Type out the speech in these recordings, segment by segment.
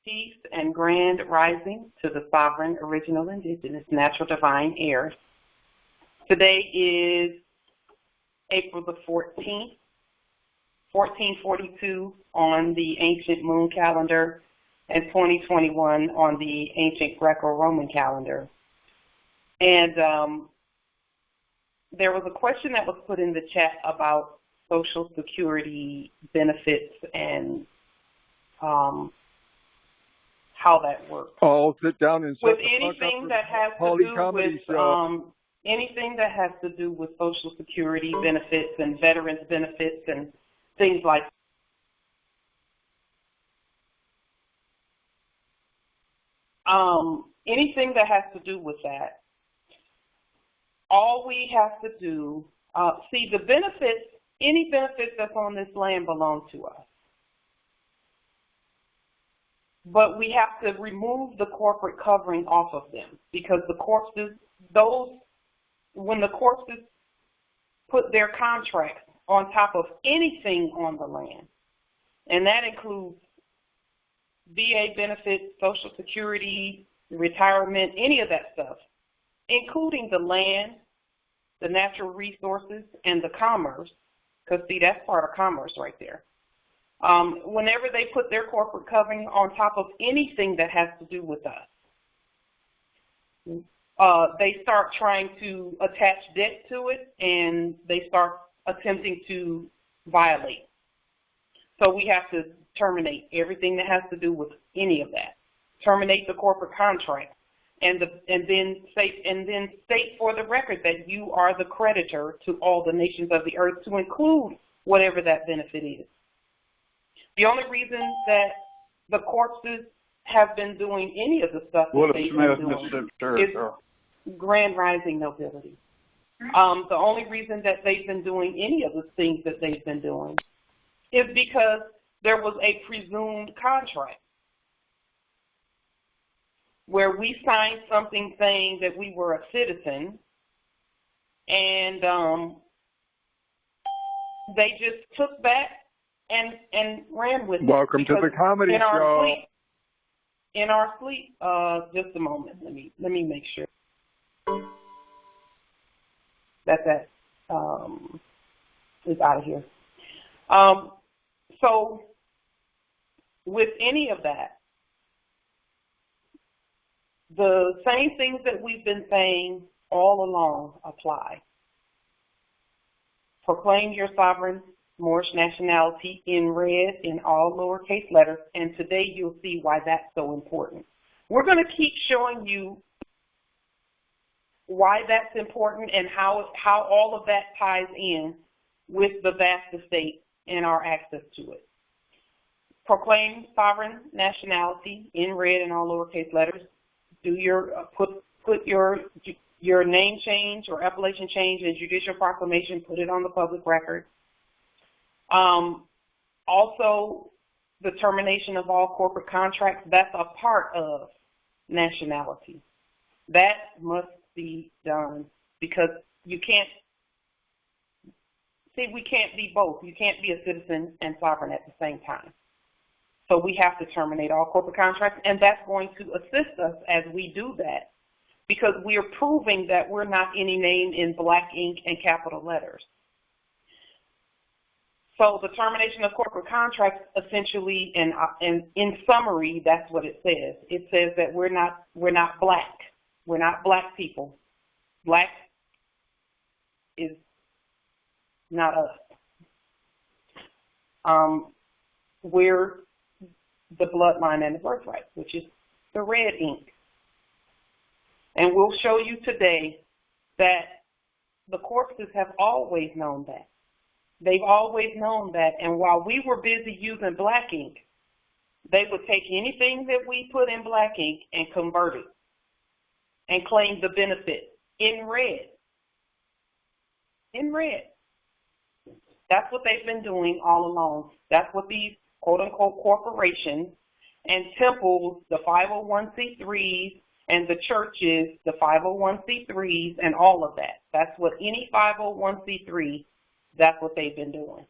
Peace and grand rising to the sovereign, original, indigenous, natural, divine heirs. Today is April the 14th, 1442 on the ancient moon calendar and 2021 on the ancient Greco-Roman calendar. And there was a question that was put in the chat about Social Security benefits and how that works. I'll sit down and with anything that has to do with anything that has to do with Social Security benefits and veterans benefits and things like anything that has to do with that. All we have to do, see the benefits, any benefits that's on this land belong to us. But we have to remove the corporate covering off of them because the corpses, when the corpses put their contracts on top of anything on the land, and that includes VA benefits, Social Security, retirement, any of that stuff, including the land, the natural resources, and the commerce, because see, that's part of commerce right there. Whenever they put their corporate covering on top of anything that has to do with us, they start trying to attach debt to it, and they start attempting to violate. So we have to terminate everything that has to do with any of that. Terminate the corporate contract, and then state for the record that you are the creditor to all the nations of the earth, to include whatever that benefit is. The only reason that the corpses have been doing any of the stuff that they've been doing is grand rising nobility. The only reason that they've been doing any of the things that they've been doing is because there was a presumed contract where we signed something saying that we were a citizen, and they just took that and ran with it. Welcome to the comedy show. In our sleep, just a moment. Let me make sure that is out of here. So with any of that, the same things that we've been saying all along apply. Proclaim your sovereign Moorish nationality in red in all lowercase letters, and today you'll see why that's so important. We're going to keep showing you why that's important and how all of that ties in with the vast estate and our access to it. Proclaim sovereign nationality in red in all lowercase letters. Do your put your name change or appellation change in judicial proclamation. Put it on the public record. Also, the termination of all corporate contracts, that's a part of nationality. That must be done because you can't, see, we can't be both. You can't be a citizen and sovereign at the same time. So we have to terminate all corporate contracts, and that's going to assist us as we do that because we are proving that we're not any name in black ink and capital letters. So the termination of corporate contracts, essentially, and in summary, that's what it says. It says that we're not black. We're not black people. Black is not us. We're the bloodline and the birthright, which is the red ink. And we'll show you today that the corpses have always known that. They've always known that, and while we were busy using black ink, they would take anything that we put in black ink and convert it and claim the benefit in red. In red. That's what they've been doing all along. That's what these quote-unquote corporations and temples, the 501c3s, and the churches, the 501c3s, and all of that. That's what any 501c3, that's what they've been doing.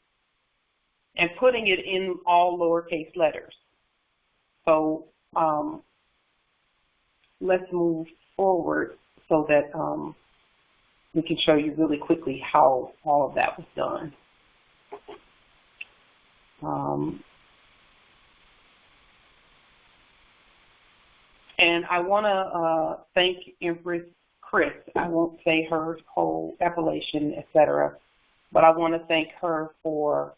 And putting it in all lowercase letters. So let's move forward so that we can show you really quickly how all of that was done. And I want to thank Empress Chris. I won't say her whole appellation, etc., but I want to thank her for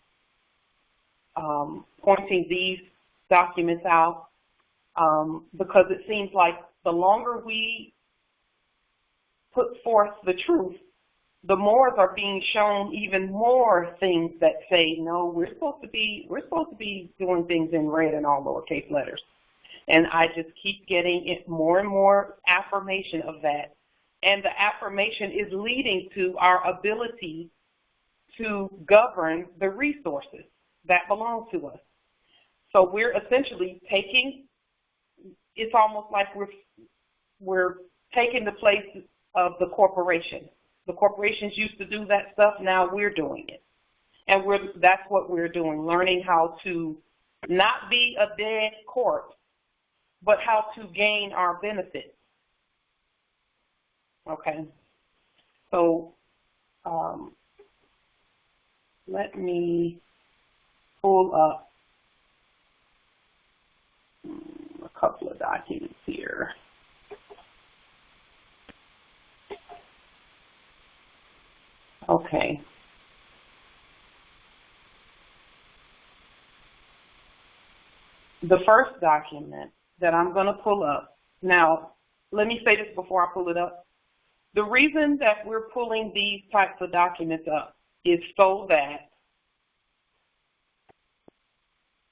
pointing these documents out because it seems like the longer we put forth the truth, the more are being shown even more things that say, no, we're supposed to be doing things in red and all lowercase letters. And I just keep getting it more and more affirmation of that. And the affirmation is leading to our ability to govern the resources that belong to us. So we're essentially taking, it's almost like we're taking the place of the corporation. The corporations used to do that stuff, now we're doing it. And that's what we're doing, learning how to not be a dead court, but how to gain our benefits. Okay, so let me pull up a couple of documents here. Okay. The first document that I'm going to pull up, now let me say this before I pull it up. The reason that we're pulling these types of documents up is so that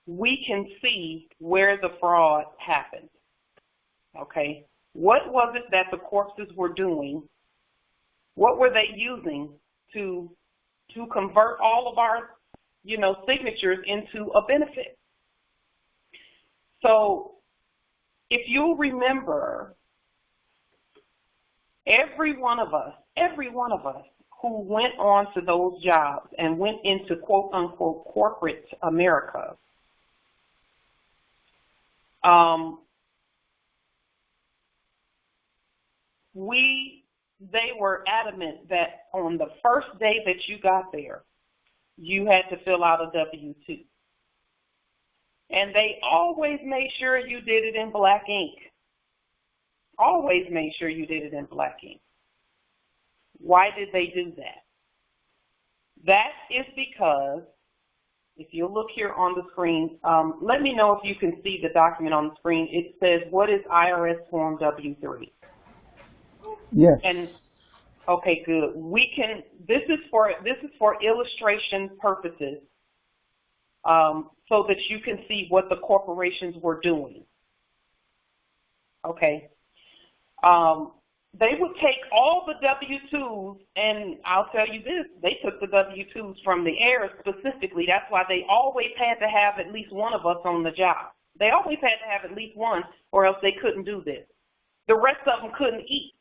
we can see where the fraud happened. Okay? What was it that the corpses were doing? What were they using to convert all of our, signatures into a benefit? So if you'll remember, every one of us who went on to those jobs and went into quote unquote corporate America, they were adamant that on the first day that you got there, you had to fill out a W-2. And they always made sure you did it in black ink. Always made sure you did it in black ink. Why did they do that? That is because, if you look here on the screen, let me know if you can see the document on the screen. It says, what is IRS Form W-3? Yes. And okay, good. This is for illustration purposes, so that you can see what the corporations were doing. Okay. They would take all the W-2s, and I'll tell you this, they took the W-2s from the heirs specifically. That's why they always had to have at least one of us on the job. They always had to have at least one, or else they couldn't do this. The rest of them couldn't eat.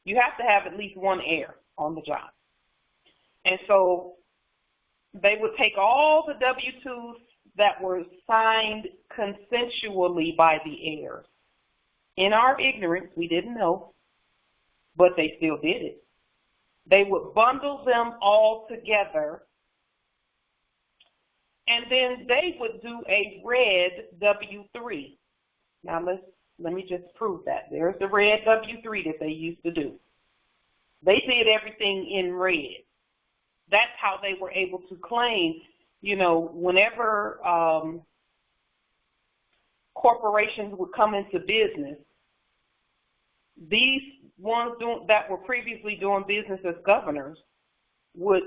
You have to have at least one heir on the job. And so they would take all the W-2s that were signed consensually by the heirs. In our ignorance, we didn't know, but they still did it. They would bundle them all together, and then they would do a red W-3. Now let me just prove that. There's the red W-3 that they used to do. They did everything in red. That's how they were able to claim, whenever corporations would come into business, these ones that were previously doing business as governors would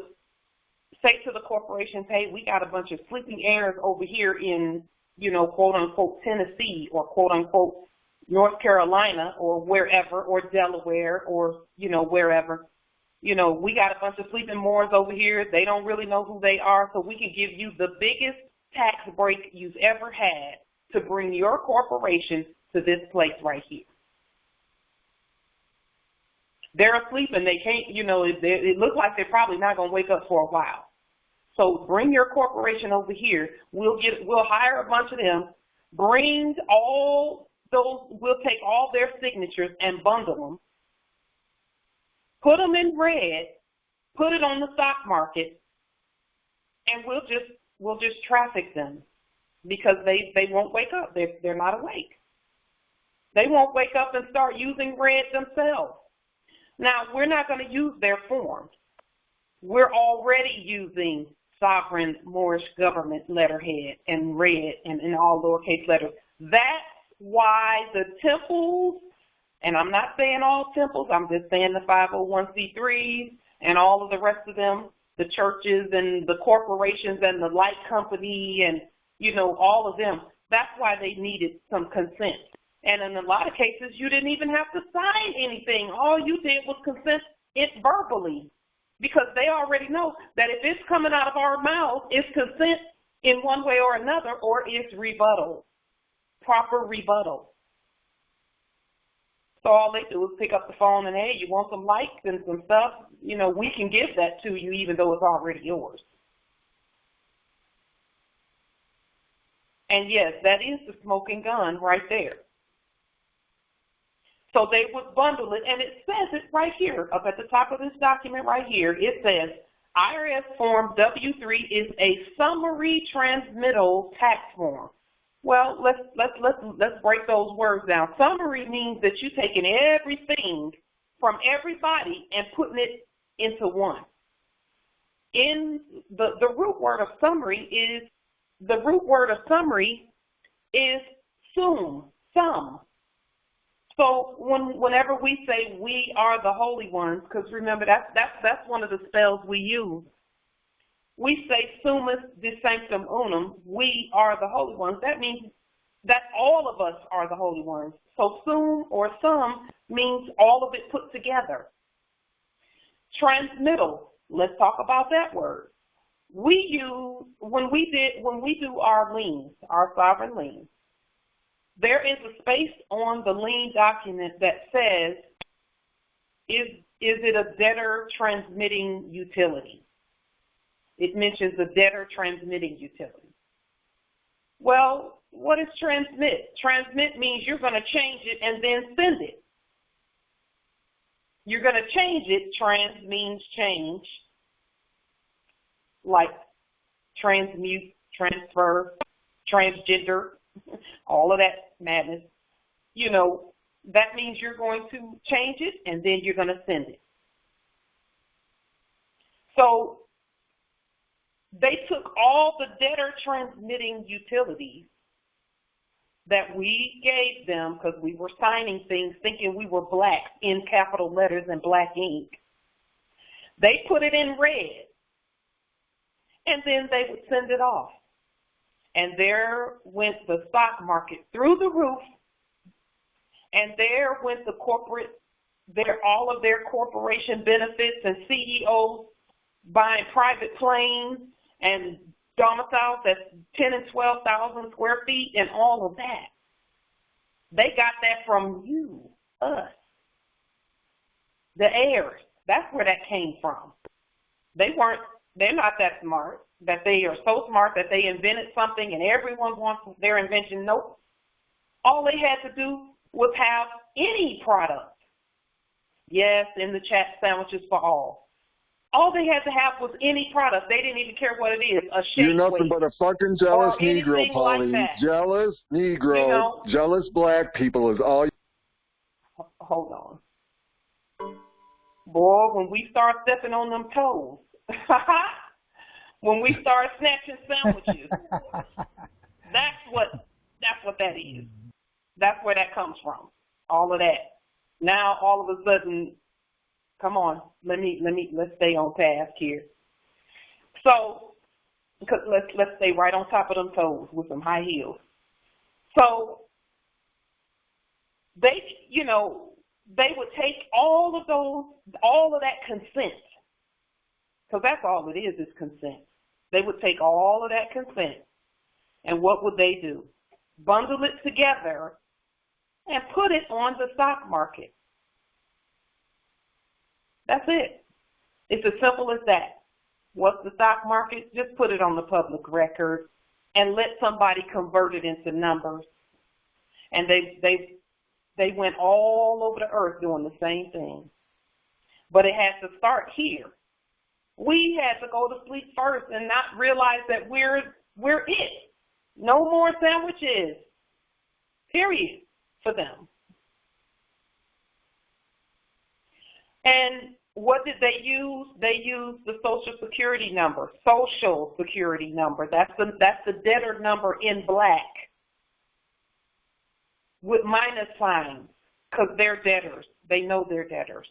say to the corporations, hey, we got a bunch of sleeping heirs over here in, quote unquote Tennessee or quote unquote North Carolina or wherever, or Delaware, or, wherever. We got a bunch of sleeping Moors over here. They don't really know who they are, so we can give you the biggest tax break you've ever had to bring your corporation to this place right here. They're asleep and they can't, it looks like they're probably not going to wake up for a while. So bring your corporation over here. We'll hire a bunch of them. brings all those, we'll take all their signatures and bundle them, put them in red, put it on the stock market, and we'll just traffic them because they won't wake up. They're not awake. They won't wake up and start using red themselves. Now, we're not going to use their forms. We're already using sovereign Moorish government letterhead and red and in all lowercase letters. That's why the temples, and I'm not saying all temples, I'm just saying the 501c3s and all of the rest of them, the churches and the corporations and the light company and, you know, all of them, that's why they needed some consent. And in a lot of cases, you didn't even have to sign anything. All you did was consent it verbally, because they already know that if it's coming out of our mouth, it's consent in one way or another, or it's rebuttal, proper rebuttal. So all they do is pick up the phone and, hey, you want some likes and some stuff? You know, we can give that to you even though it's already yours. And yes, that is the smoking gun right there. So they would bundle it, and it says it right here, up at the top of this document right here. It says, IRS Form W-3 is a summary transmittal tax form. Well, let's break those words down. Summary means that you're taking everything from everybody and putting it into one. In the root word of summary is sum, sum. So whenever we say we are the holy ones, because remember that's one of the spells we use. We say sumus de sanctum unum, we are the holy ones. That means that all of us are the holy ones. So sum or sum means all of it put together. Transmittal, let's talk about that word. We use, when we do our liens, our sovereign liens, there is a space on the lien document that says, is it a debtor transmitting utility? It mentions a debtor transmitting utility. Well, what is transmit? Transmit means you're going to change it and then send it. You're going to change it. Trans means change, like transmute, transfer, transgender, all of that madness. You know, that means you're going to change it and then you're going to send it. So they took all the debtor transmitting utilities that we gave them, because we were signing things thinking we were black in capital letters and black ink. They put it in red, and then they would send it off. And there went the stock market through the roof, and there went the all of their corporation benefits and CEOs buying private planes and domiciles that's 10 and 12,000 square feet and all of that. They got that from you, us, the heirs. That's where that came from. They're not that smart, that they are so smart that they invented something and everyone wants their invention. Nope. All they had to do was have any product. Yes, in the chat, sandwiches for all. All they had to have was any product. They didn't even care what it is. A shake You're nothing but a fucking jealous Negro, Pauline. Like jealous Negro, you know, jealous black people is all. Hold on. Boy, when we start stepping on them toes, when we start snatching sandwiches, that's what that is. That's where that comes from. All of that. Now all of a sudden, come on, let's stay on task here. So, because let's stay right on top of them toes with some high heels. So they would take all of that consent, because that's all it is consent. They would take all of that consent, and what would they do? Bundle it together and put it on the stock market. That's it. It's as simple as that. What's the stock market? Just put it on the public record. and let somebody convert it into numbers. And they went all over the earth doing the same thing. But it has to start here. We had to go to sleep first and not realize that we're it. No more sandwiches, period, for them. And what did they use? They used the Social Security number, Social Security number. That's the debtor number in black with minus signs because they're debtors. They know they're debtors.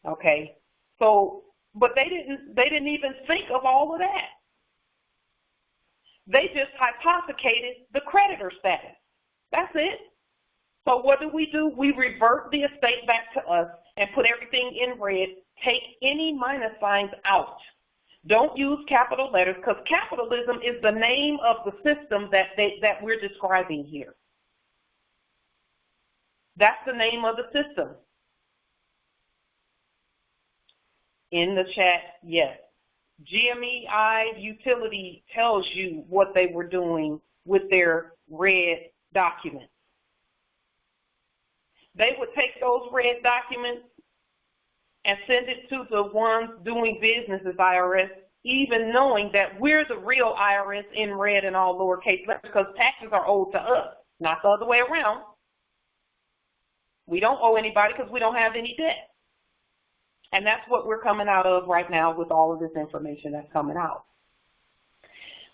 Okay, so but they didn't even think of all of that. They just hypothecated the creditor status. That's it. So what do? We revert the estate back to us and put everything in red. Take any minus signs out. Don't use capital letters because capitalism is the name of the system that we're describing here. That's the name of the system. In the chat, yes. GMEI utility tells you what they were doing with their red documents. They would take those red documents and send it to the ones doing business as IRS, even knowing that we're the real IRS in red and all lowercase letters because taxes are owed to us, not the other way around. We don't owe anybody because we don't have any debt. And that's what we're coming out of right now with all of this information that's coming out.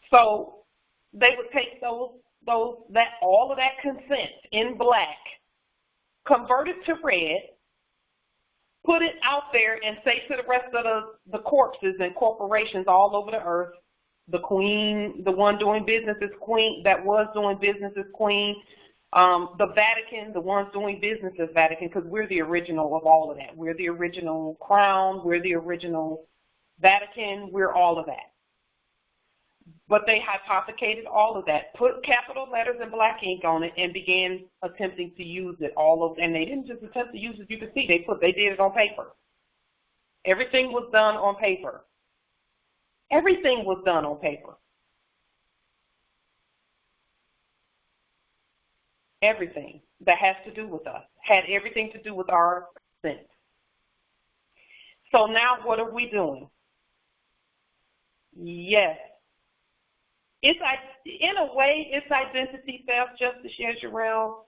So they would take all of that consent in black, convert it to red, put it out there and say to the rest of the corpses and corporations all over the earth, the queen, the one doing business as queen, that was doing business as queen, the Vatican, the ones doing business as Vatican, because we're the original of all of that. We're the original crown, we're the original Vatican, we're all of that. But they hypothecated all of that, put capital letters and black ink on it, and began attempting to use it all over. And they didn't just attempt to use it. You can see they did it on paper. Everything was done on paper. Everything was done on paper. Everything that has to do with us had everything to do with our consent. So now what are we doing? Yes. In a way, it's identity theft, Justice Yezreel,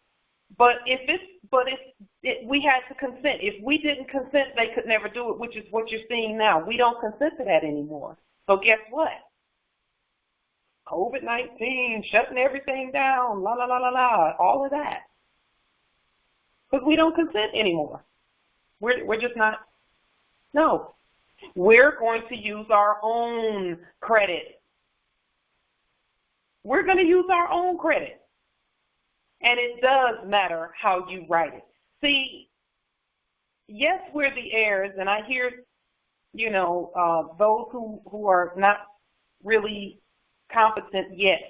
but we had to consent. If we didn't consent, they could never do it, which is what you're seeing now. We don't consent to that anymore. So guess what? COVID-19, shutting everything down, la, la, la, la, la, all of that. Because we don't consent anymore. We're just not, no. We're going to use our own credit. We're going to use our own credit. And it does matter how you write it. See, yes, we're the heirs, and I hear, those who are not really competent yet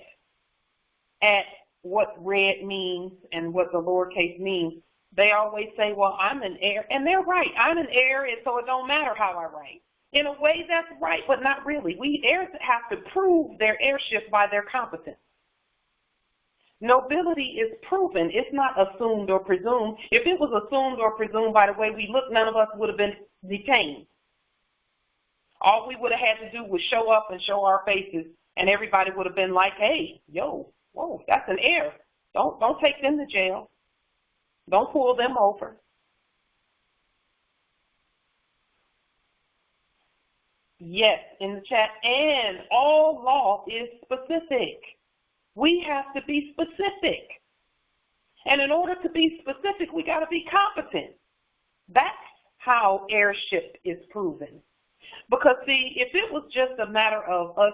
at what red means and what the lowercase means, they always say, well, I'm an heir. And they're right. I'm an heir, and so it don't matter how I write. In a way, that's right, but not really. We heirs have to prove their heirship by their competence. Nobility is proven. It's not assumed or presumed. If it was assumed or presumed by the way we look, none of us would have been detained. All we would have had to do was show up and show our faces, and everybody would have been like, hey, whoa, that's an heir. Don't take them to jail. Don't pull them over. Yes, in the chat, and all law is specific. We have to be specific. And in order to be specific, we got to be competent. That's how heirship is proven. Because, see, if it was just a matter of us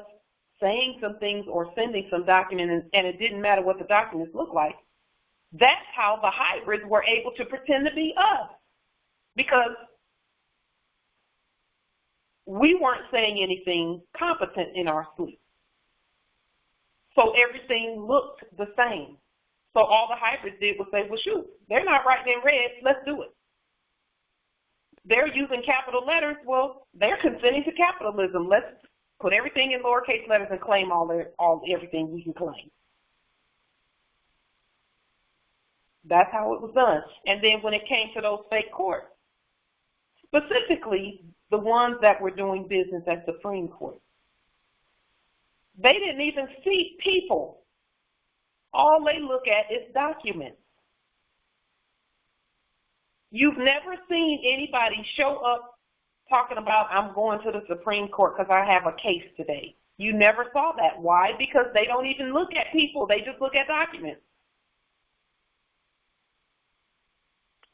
saying some things or sending some documents and it didn't matter what the documents look like, that's how the hybrids were able to pretend to be us. Because we weren't saying anything competent in our sleep. So everything looked the same. So all the hybrids did was say, well, shoot, they're not writing in red, let's do it. They're using capital letters, well, they're consenting to capitalism. Put everything in lowercase letters and claim everything we can claim. That's how it was done. And then when it came to those fake courts, specifically the ones that were doing business at Supreme Court, they didn't even see people. All they look at is documents. You've never seen anybody show up talking about, I'm going to the Supreme Court because I have a case today. You never saw that. Why? Because they don't even look at people. They just look at documents.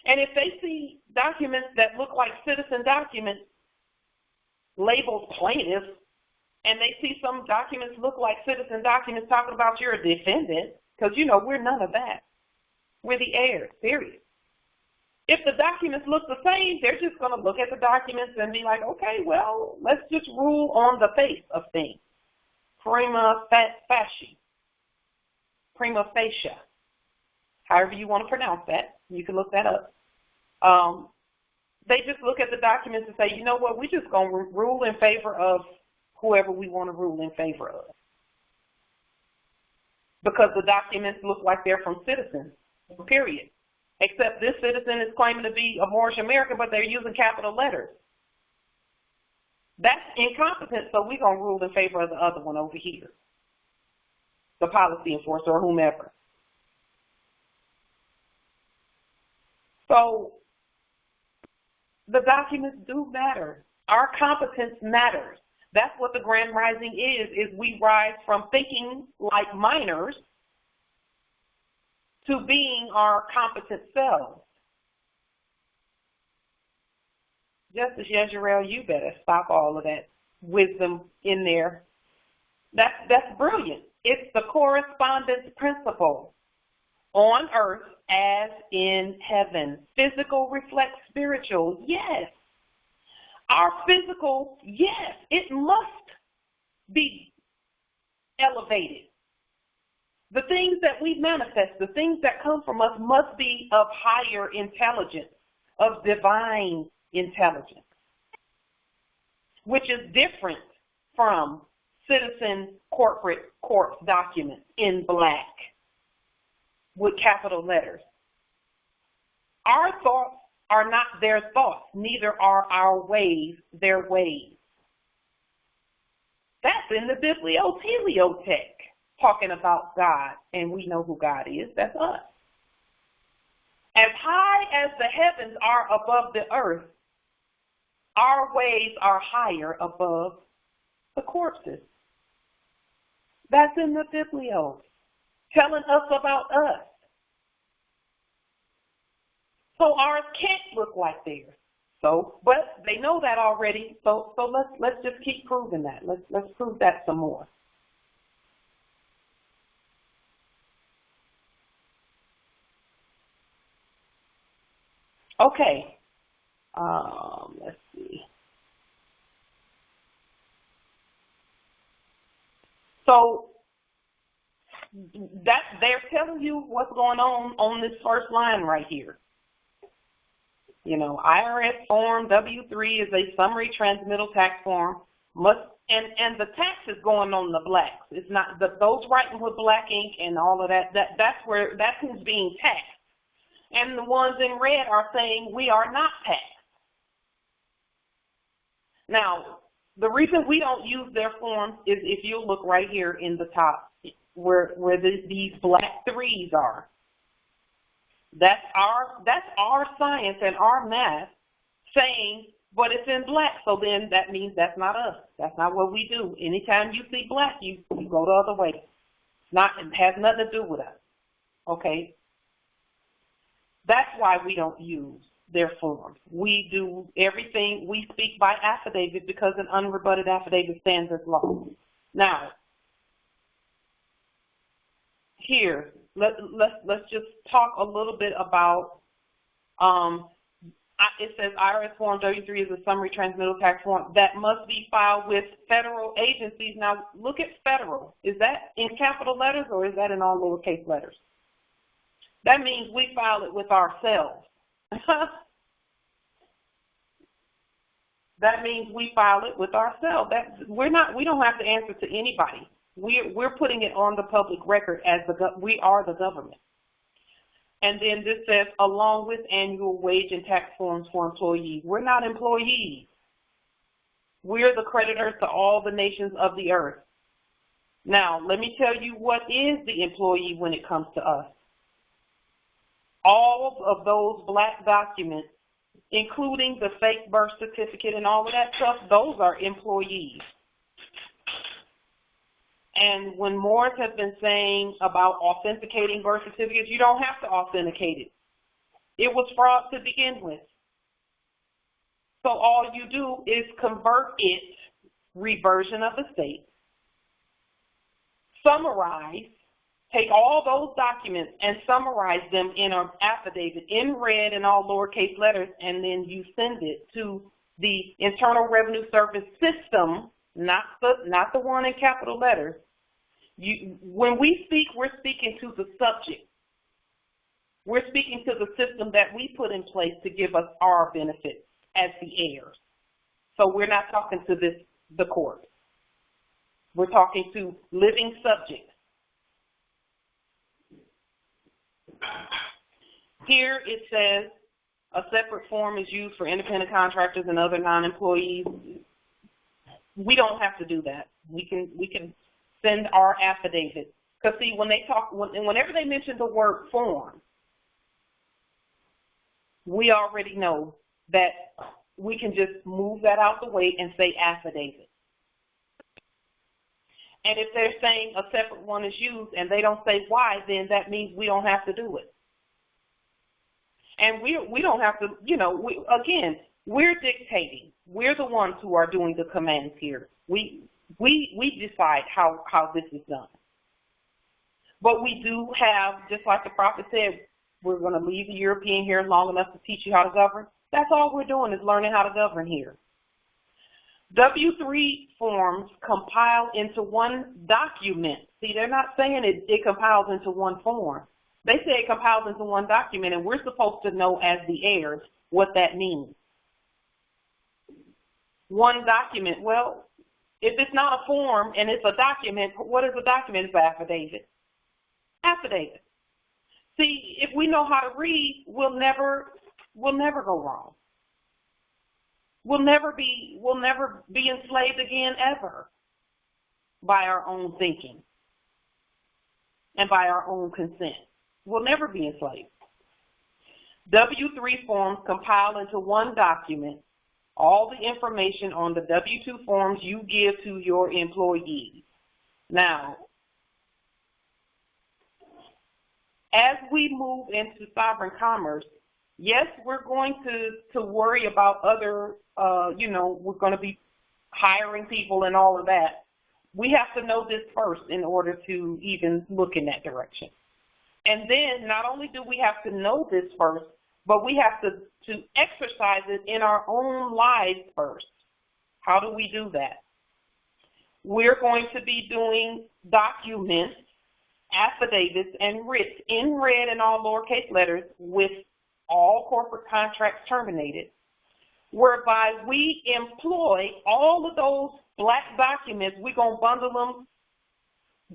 And if they see documents that look like citizen documents labeled plaintiffs, and they see some documents look like citizen documents talking about you're a defendant, because, you know, we're none of that. We're the heirs, period. If the documents look the same, they're just going to look at the documents and be like, okay, well, let's just rule on the face of things. Prima facie. Prima facie. However you want to pronounce that. You can look that up. They just look at the documents and say, you know what, we're just going to rule in favor of whoever we want to rule in favor of. Because the documents look like they're from citizens, period. Except this citizen is claiming to be a Moorish American, but they're using capital letters. That's incompetent, so we're going to rule in favor of the other one over here, the policy enforcer or whomever. So the documents do matter. Our competence matters. That's what the Grand Rising is we rise from thinking like minors to being our competent selves. Justice Yezreel, you better stop all of that wisdom in there. That's brilliant. It's the correspondence principle. On earth as in heaven. Physical reflects spiritual. Yes. Our physical, yes, it must be elevated. The things that we manifest, the things that come from us must be of higher intelligence, of divine intelligence, which is different from citizen corporate court documents in black with capital letters. Our thoughts are not their thoughts, neither are our ways their ways. That's in the biblioteleotech, talking about God, and we know who God is. That's us. As high as the heavens are above the earth, our ways are higher above the corpses. That's in the biblio, telling us about us. So ours can't look like theirs. So, but they know that already. So let's just keep proving that. Let's prove that some more. Okay. Let's see. So that they're telling you what's going on this first line right here. You know, IRS Form W-3 is a summary transmittal tax form. And the tax is going on the blacks. It's not those writing with black ink and all of that. That's who's being taxed. And the ones in red are saying we are not taxed. Now, the reason we don't use their forms is if you look right here in the top where these black threes are. That's our science and our math saying, but it's in black, so then that means that's not us. That's not what we do. Anytime you see black, you go the other way. It has nothing to do with us. Okay? That's why we don't use their forms. We do everything, we speak by affidavit because an unrebutted affidavit stands as law. Now, here, let's just talk a little bit about, it says IRS Form W-3 is a summary transmittal tax form that must be filed with federal agencies. Now, look at federal. Is that in capital letters or is that in all lowercase letters? That means we file it with ourselves. That means we file it with ourselves. We don't have to answer to anybody. We're putting it on the public record as we are the government. And then this says, along with annual wage and tax forms for employees. We're not employees. We're the creditors to all the nations of the earth. Now, let me tell you what is the employee when it comes to us. All of those black documents, including the fake birth certificate and all of that stuff, those are employees. And when Morris has been saying about authenticating birth certificates, you don't have to authenticate it. It was fraud to begin with. So all you do is convert it, reversion of the state, summarize, take all those documents and summarize them in an affidavit in red and all lowercase letters, and then you send it to the Internal Revenue Service system, not the one in capital letters. When we speak, we're speaking to the subject. We're speaking to the system that we put in place to give us our benefits as the heirs. So we're not talking to the court. We're talking to living subjects. Here it says a separate form is used for independent contractors and other non-employees. We don't have to do that. We can send our affidavit. Because see, whenever they mention the word form, we already know that we can just move that out the way and say affidavit. And if they're saying a separate one is used and they don't say why, then that means we don't have to do it. And we don't have to, again, we're dictating. We're the ones who are doing the commands here. We decide how this is done. But we do have, just like the prophet said, we're going to leave the European here long enough to teach you how to govern. That's all we're doing is learning how to govern here. W-3 forms compile into one document. See, they're not saying it compiles into one form. They say it compiles into one document, and we're supposed to know as the heirs what that means. One document. Well, if it's not a form and it's a document, what is a document? It's an affidavit. Affidavit. See, if we know how to read, we'll never go wrong. We'll never be enslaved again ever by our own thinking and by our own consent. We'll never be enslaved. W-3 forms compile into one document all the information on the W-2 forms you give to your employees. Now, as we move into sovereign commerce, yes, we're going to worry about other, we're going to be hiring people and all of that. We have to know this first in order to even look in that direction. And then not only do we have to know this first, but we have to exercise it in our own lives first. How do we do that? We're going to be doing documents, affidavits, and writs in red and all lowercase letters with all corporate contracts terminated, whereby we employ all of those black documents. We're going to bundle them,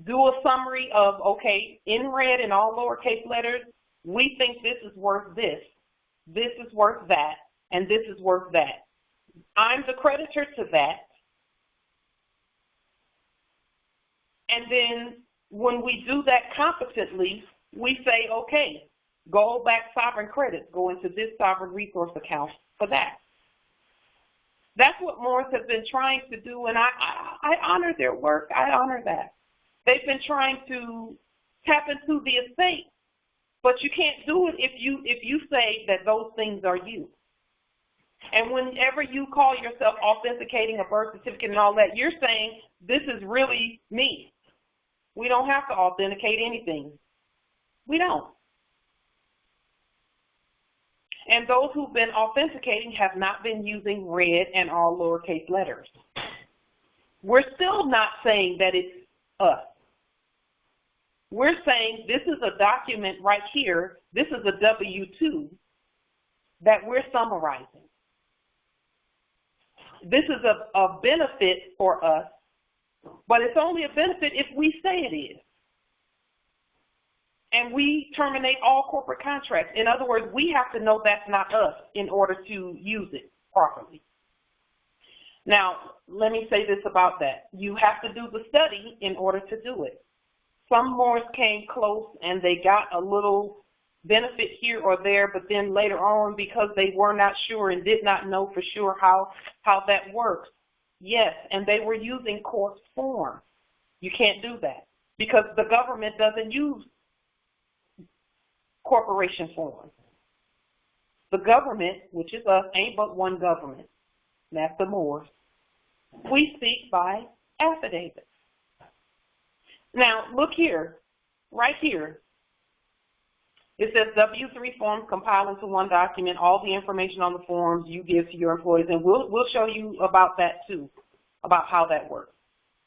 do a summary of, okay, in red and all lowercase letters, we think this is worth this is worth that, and this is worth that. I'm the creditor to that. And then when we do that competently, we say, okay, go back sovereign credits, go into this sovereign resource account for that. That's what Morris has been trying to do, and I honor their work. I honor that. They've been trying to tap into the estate, but you can't do it if you say that those things are you. And whenever you call yourself authenticating a birth certificate and all that, you're saying this is really me. We don't have to authenticate anything. We don't. And those who've been authenticating have not been using red and all lowercase letters. We're still not saying that it's us. We're saying this is a document right here. This is a W-2 that we're summarizing. this is a benefit for us, but it's only a benefit if we say it is. And we terminate all corporate contracts. In other words, we have to know that's not us in order to use it properly. Now, let me say this about that. You have to do the study in order to do it. Some Moors came close and they got a little benefit here or there, but then later on, because they were not sure and did not know for sure how that works, yes, and they were using court form. You can't do that because the government doesn't use corporation form. The government, which is us, ain't but one government. That's the Moors. We speak by affidavit. Now, look here, right here. It says W-3 forms compile into one document all the information on the forms you give to your employees, and we'll show you about that too, about how that works.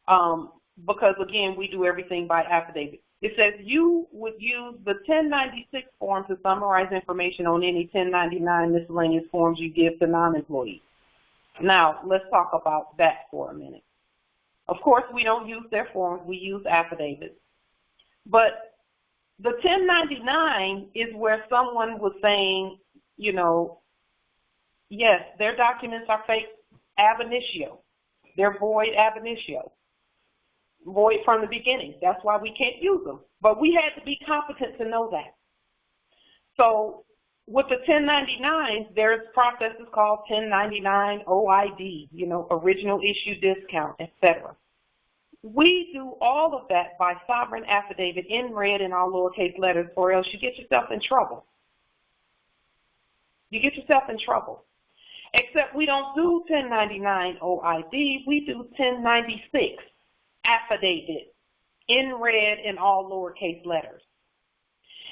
Because again, we do everything by affidavit. It says you would use the 1096 form to summarize information on any 1099 miscellaneous forms you give to non-employees. Now, let's talk about that for a minute. Of course, we don't use their forms. We use affidavits. But the 1099 is where someone was saying, you know, yes, their documents are fake ab initio. They're void ab initio. Void from the beginning. That's why we can't use them. But we had to be competent to know that. So with the 1099s, there's processes called 1099 OID, you know, original issue discount, etc. We do all of that by sovereign affidavit in red in our lowercase letters, or else you get yourself in trouble. You get yourself in trouble. Except we don't do 1099 OID, we do 1096 affidavit in red in all lowercase letters.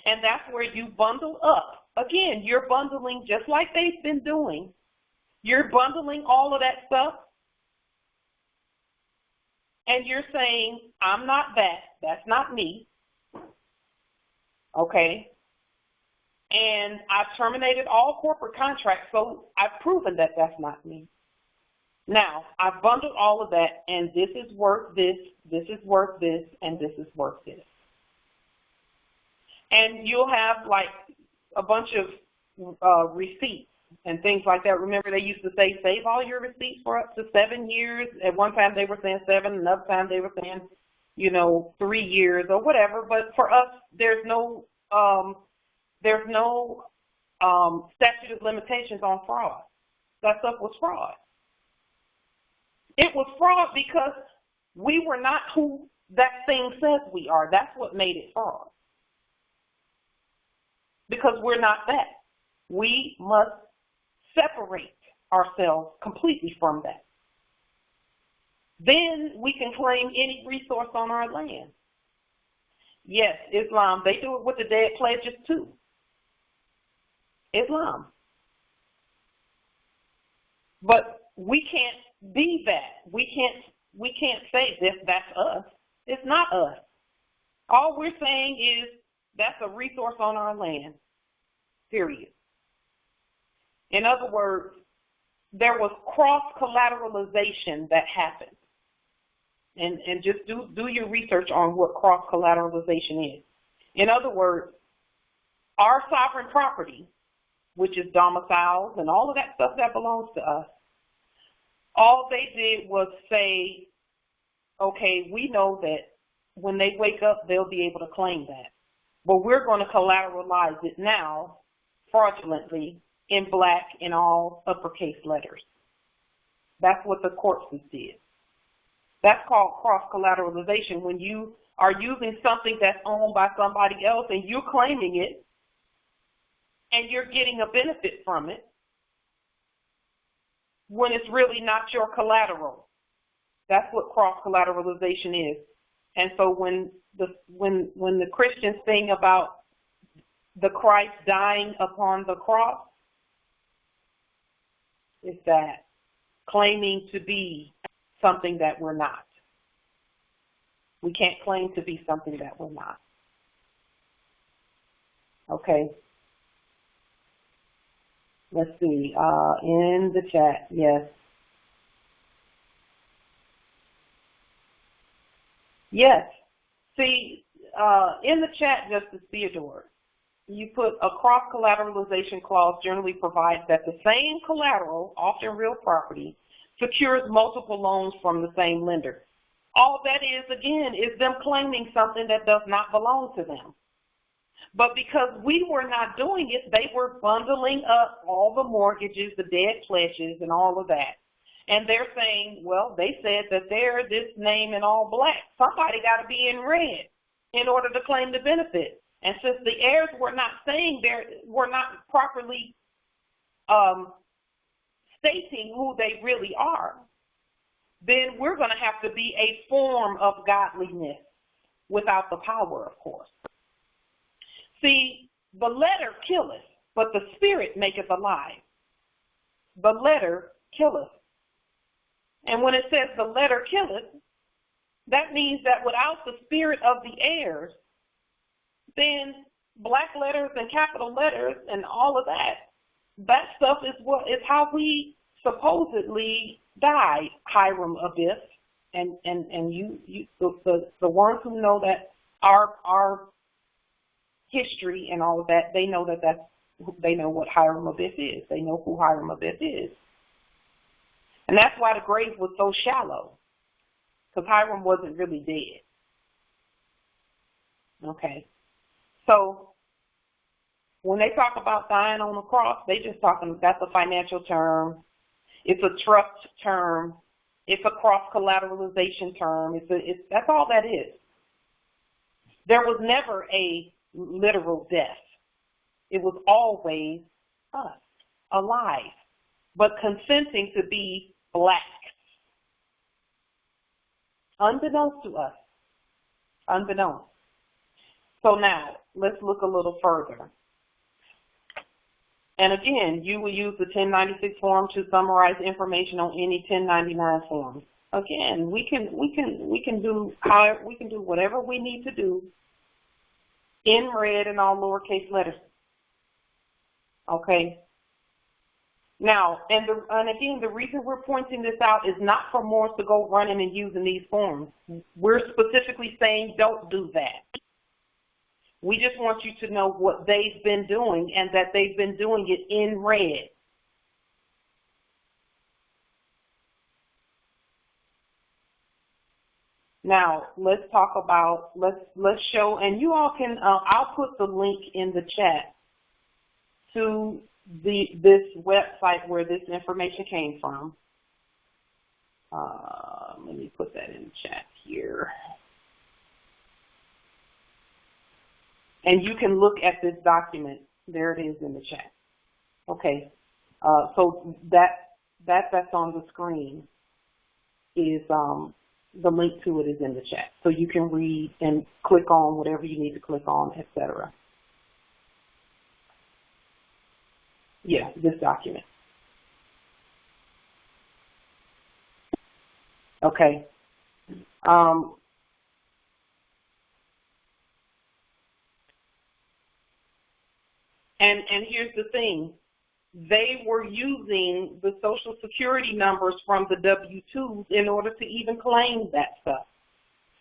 And that's where you bundle up. Again, you're bundling just like they've been doing. You're bundling all of that stuff. And you're saying, I'm not that. That's not me. Okay? And I've terminated all corporate contracts, so I've proven that that's not me. Now, I've bundled all of that, and this is worth this is worth this, and this is worth this. And you'll have, like, a bunch of receipts and things like that. Remember, they used to say, save all your receipts for up to 7 years. At one time, they were saying 7. Another time, they were saying, you know, 3 years or whatever. But for us, there's no statute of limitations on fraud. That stuff was fraud. It was fraud because we were not who that thing says we are. That's what made it fraud. Because we're not that. We must separate ourselves completely from that. Then we can claim any resource on our land. Yes, Islam, they do it with the dead pledges too. Islam. But we can't be that. We can't say this, that's us. It's not us. All we're saying is that's a resource on our land, period. In other words, there was cross-collateralization that happened. And just do your research on what cross-collateralization is. In other words, our sovereign property, which is domiciles and all of that stuff that belongs to us, all they did was say, okay, we know that when they wake up, they'll be able to claim that. But we're going to collateralize it now, fraudulently, in black, in all uppercase letters. That's what the courts did. That's called cross-collateralization, when you are using something that's owned by somebody else and you're claiming it and you're getting a benefit from it when it's really not your collateral. That's what cross-collateralization is. And so when the Christians sing about the Christ dying upon the cross, it's that claiming to be something that we're not. We can't claim to be something that we're not. Okay. Let's see. In the chat, yes. Yes. See, in the chat, Justice Theodore, you put a cross-collateralization clause generally provides that the same collateral, often real property, secures multiple loans from the same lender. All that is, again, is them claiming something that does not belong to them. But because we were not doing it, they were bundling up all the mortgages, the dead pledges, and all of that. And they're saying, well, they said that they're this name in all black. Somebody got to be in red in order to claim the benefit. And since the heirs were not saying were not properly stating who they really are, then we're going to have to be a form of godliness without the power, of course. See, the letter killeth, but the spirit maketh alive. The letter killeth. And when it says the letter killeth, that means that without the spirit of the heirs, then black letters and capital letters and all of that stuff is how we supposedly died, Hiram Abyss. And you the ones who know that our history and all of that, they know they know what Hiram Abyss is. They know who Hiram Abyss is. And that's why the grave was so shallow, because Hiram wasn't really dead. Okay. So when they talk about dying on the cross, they just talking, that's a financial term. It's a trust term. It's a cross-collateralization term. That's all that is. There was never a literal death. It was always us, alive, but consenting to be black. Unbeknownst to us. Unbeknownst. So now, let's look a little further. And again, you will use the 1096 form to summarize information on any 1099 form. Again, we can do whatever we need to do in red and all lowercase letters. Okay. Now, and again, the reason we're pointing this out is not for Moors to go running and using these forms. We're specifically saying don't do that. We just want you to know what they've been doing and that they've been doing it in red. Now, let's talk about, let's show, and you all can, I'll put the link in the chat to this website where this information came from. Let me put that in the chat here. And you can look at this document. There it is in the chat. Okay. So that's on the screen is the link to it is in the chat. So you can read and click on whatever you need to click on, etc. Yeah, this document. Okay. And here's the thing. They were using the Social Security numbers from the W-2s in order to even claim that stuff.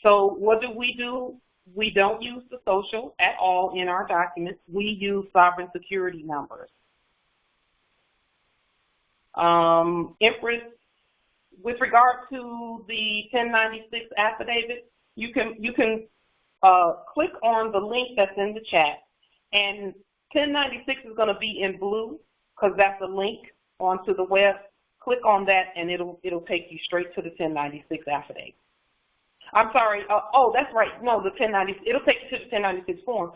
So what do? We don't use the social at all in our documents. We use sovereign security numbers. Empress, with regard to the 1096 affidavit, you can click on the link that's in the chat, and 1096 is going to be in blue because that's a link onto the web. Click on that, and it'll take you straight to the 1096 affidavit. I'm sorry. Oh, that's right. No, the 1096. It'll take you to the 1096 form,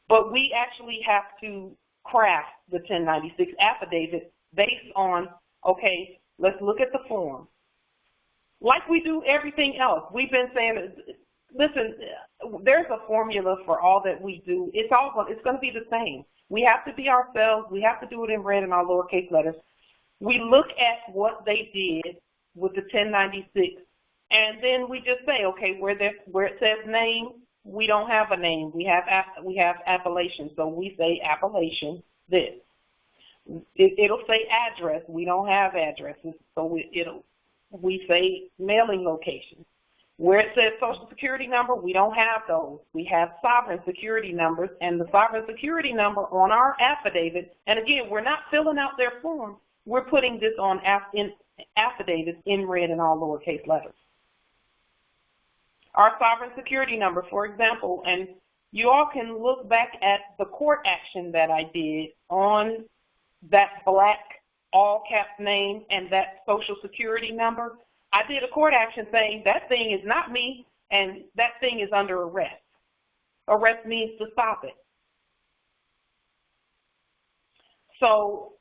but we actually have to craft the 1096 affidavit based on, okay, let's look at the form. Like we do everything else. We've been saying, listen, there's a formula for all that we do. It's going to be the same. We have to be ourselves. We have to do it in red and our lowercase letters. We look at what they did with the 1096, and then we just say, okay, where it says name, we don't have a name. We have appellation, so we say appellation this. It'll say address. We don't have addresses, so we say mailing location. Where it says social security number, we don't have those. We have sovereign security numbers, and the sovereign security number on our affidavit, and again, we're not filling out their form. We're putting this on affidavits in red and all lowercase letters. Our sovereign security number, for example, and you all can look back at the court action that I did on that black all caps name and that social security number. I did a court action saying that thing is not me and that thing is under arrest. Arrest means to stop it. So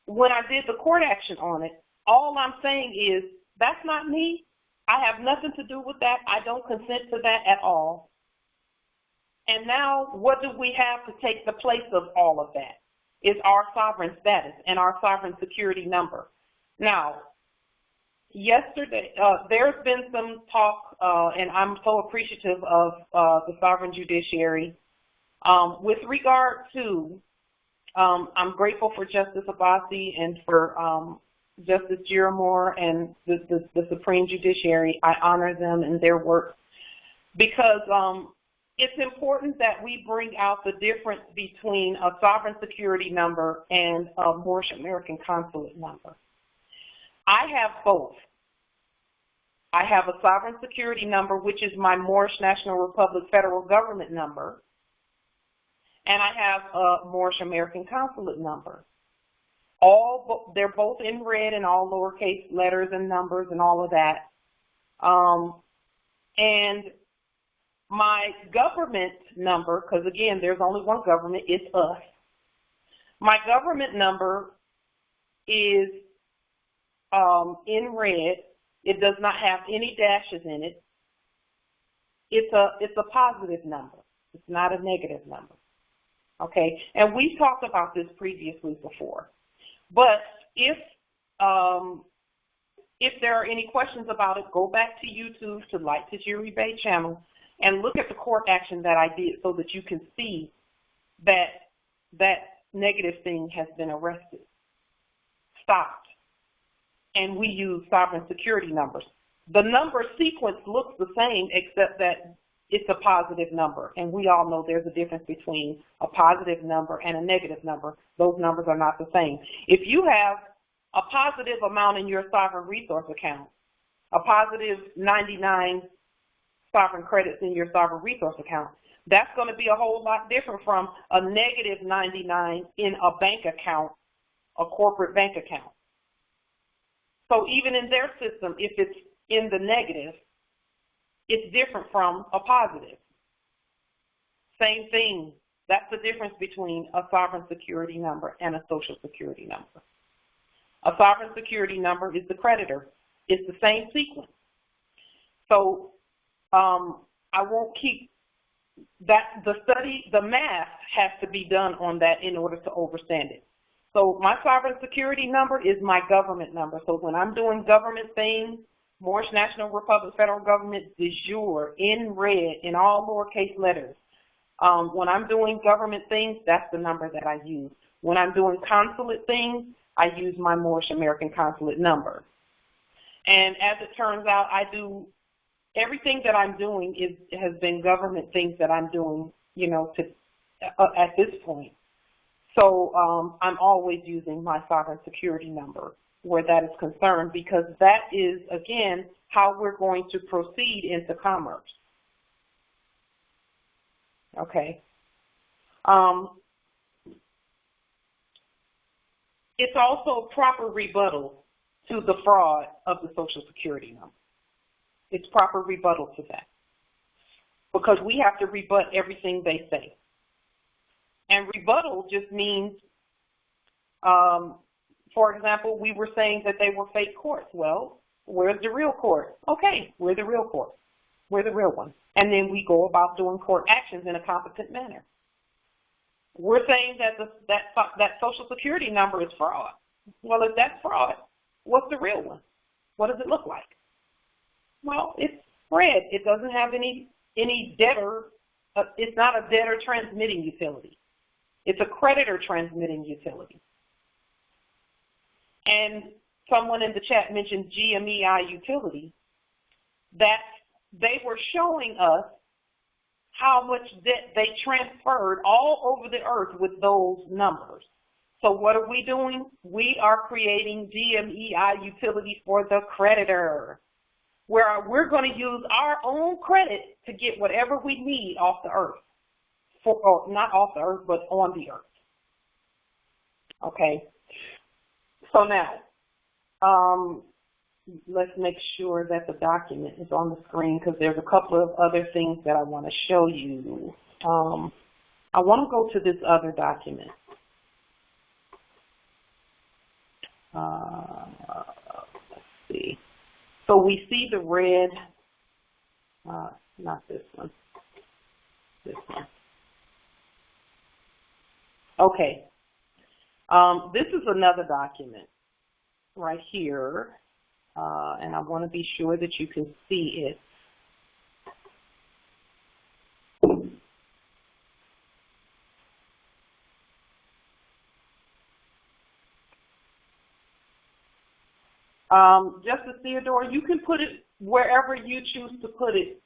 when I did the court action on it, all I'm saying is that's not me. I have nothing to do with that. I don't consent to that at all. And now what do we have to take the place of all of that? Is our sovereign status and our sovereign security number. Now, yesterday, there's been some talk, and I'm so appreciative of the sovereign judiciary. With regard to, I'm grateful for Justice Abbasi and for Justice Giramore and the Supreme Judiciary. I honor them and their work because it's important that we bring out the difference between a sovereign security number and a Moorish American consulate number. I have both. I have a sovereign security number, which is my Moorish National Republic federal government number, and I have a Moorish American consulate number. They're both in red and all lowercase letters and numbers and all of that. And my government number, because again, there's only one government, it's us. My government number is in red. It does not have any dashes in it. It's a positive number. It's not a negative number. Okay, and we've talked about this previously before. But if there are any questions about it, go back to YouTube to Light to Jury Bay channel and look at the court action that I did so that you can see that that negative thing has been arrested, stopped, and we use sovereign security numbers. The number sequence looks the same except that it's a positive number, and we all know there's a difference between a positive number and a negative number. Those numbers are not the same. If you have a positive amount in your sovereign resource account, a positive 99 sovereign credits in your sovereign resource account, that's going to be a whole lot different from a negative 99 in a bank account, a corporate bank account. So even in their system, if it's in the negative, it's different from a positive. Same thing. That's the difference between a sovereign security number and a social security number. A sovereign security number is the creditor. It's the same sequence. So I won't keep that. The math has to be done on that in order to understand it. So my sovereign security number is my government number. So when I'm doing government things, Moorish National Republic federal government de jure in red in all lowercase letters. When I'm doing government things, that's the number that I use. When I'm doing consulate things, I use my Moorish American consulate number. And as it turns out, I do everything that I'm doing has been government things that I'm doing, at this point. So I'm always using my sovereign security number where that is concerned, because that is, again, how we're going to proceed into commerce. Okay. It's also proper rebuttal to the fraud of the Social Security number. It's proper rebuttal to that, because we have to rebut everything they say. And rebuttal just means, for example, we were saying that they were fake courts. Well, where's the real court? Okay, we're the real court. We're the real one. And then we go about doing court actions in a competent manner. We're saying that that Social Security number is fraud. Well, if that's fraud, what's the real one? What does it look like? Well, it's red. It doesn't have any debtor. It's not a debtor transmitting utility. It's a creditor transmitting utility. And someone in the chat mentioned GMEI utility, that they were showing us how much debt they transferred all over the earth with those numbers. So what are we doing? We are creating GMEI utility for the creditor, where we're going to use our own credit to get whatever we need off the earth. Not off the earth, but on the earth. Okay. So now, let's make sure that the document is on the screen, because there's a couple of other things that I want to show you. I want to go to this other document. Let's see. So we see the red, not this one, this one. Okay. This is another document right here, and I want to be sure that you can see it. Justice Theodore, you can put it wherever you choose to put it.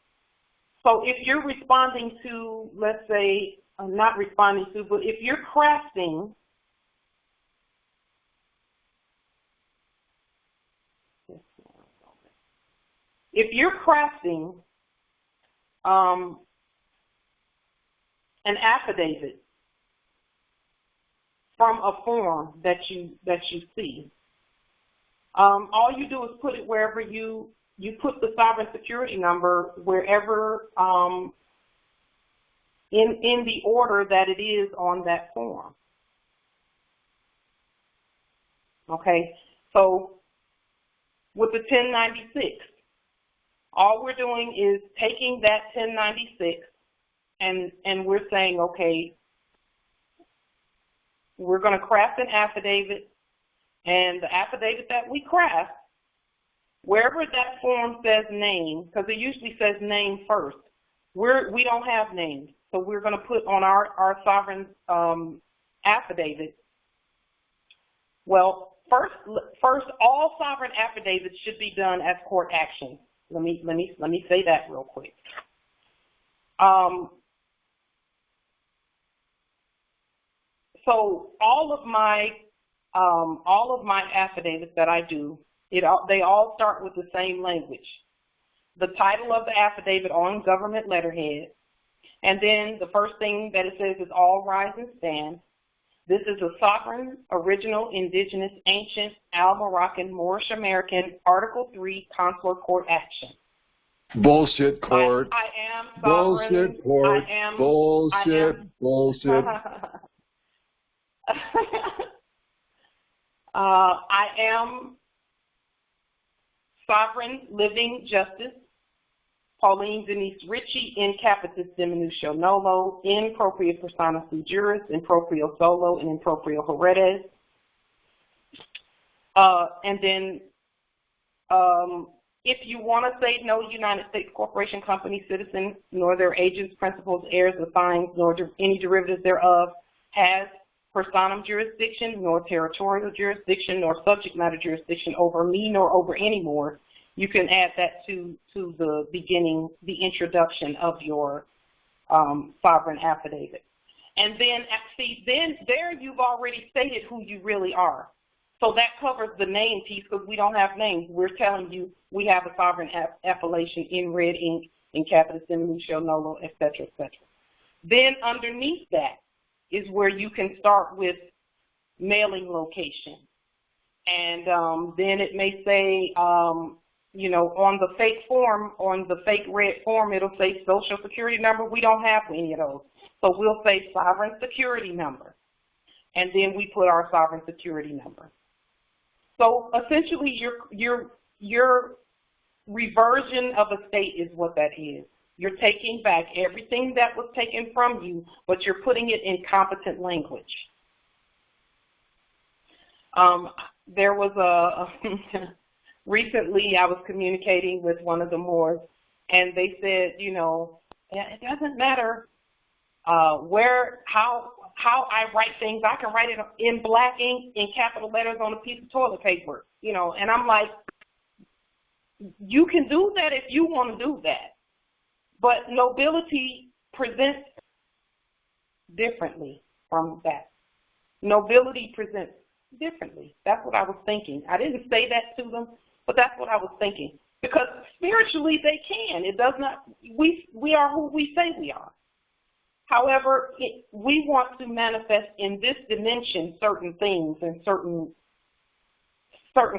So if you're responding to, let's say, not responding to, but if you're crafting, an affidavit from a form that you see, all you do is put it wherever you put the sovereign security number, wherever in the order that it is on that form. Okay, so with the 1096, all we're doing is taking that 1096 and we're saying, okay, we're going to craft an affidavit, and the affidavit that we craft, wherever that form says name, because it usually says name first, we don't have names, so we're going to put on our sovereign affidavit. Well, first, all sovereign affidavits should be done as court action. Let me say that real quick. So all of my affidavits that I do, they all start with the same language. The title of the affidavit on government letterhead, and then the first thing that it says is all rise and stand. This is a sovereign, original, indigenous, ancient, Al-Moroccan, Moorish American, Article 3 consular court action. Bullshit court. I am sovereign. Bullshit court. Bullshit. I am sovereign, living justice, Pauline Denise Ritchie, in capitis dimiutio nolo, in propria persona sui juris, in proprio solo, and in proprio heredes. And then if you want to say no United States corporation, company, citizen, nor their agents, principals, heirs, assigns, nor any derivatives thereof, has personam jurisdiction, nor territorial jurisdiction, nor subject matter jurisdiction over me, nor over any more, you can add that to the beginning, the introduction of your sovereign affidavit. And then, see, there you've already stated who you really are. So that covers the name piece, because we don't have names. We're telling you we have a sovereign appellation in red ink, in capitis dimiutio nolo, et cetera, et cetera. Then underneath that is where you can start with mailing location. And then it may say, you know, on the fake form, on the fake red form, it'll say social security number. We don't have any of those. So we'll say sovereign security number. And then we put our sovereign security number. So essentially your reversion of a state is what that is. You're taking back everything that was taken from you, but you're putting it in competent language. There was recently I was communicating with one of the Moors, and they said, you know, it doesn't matter how how I write things. I can write it in black ink in capital letters on a piece of toilet paper, you know, and I'm like, you can do that if you want to do that. But nobility presents differently from that. Nobility presents differently. That's what I was thinking. I didn't say that to them, but that's what I was thinking. Because spiritually they can. It does not, we are who we say we are. However, we want to manifest in this dimension certain things and certain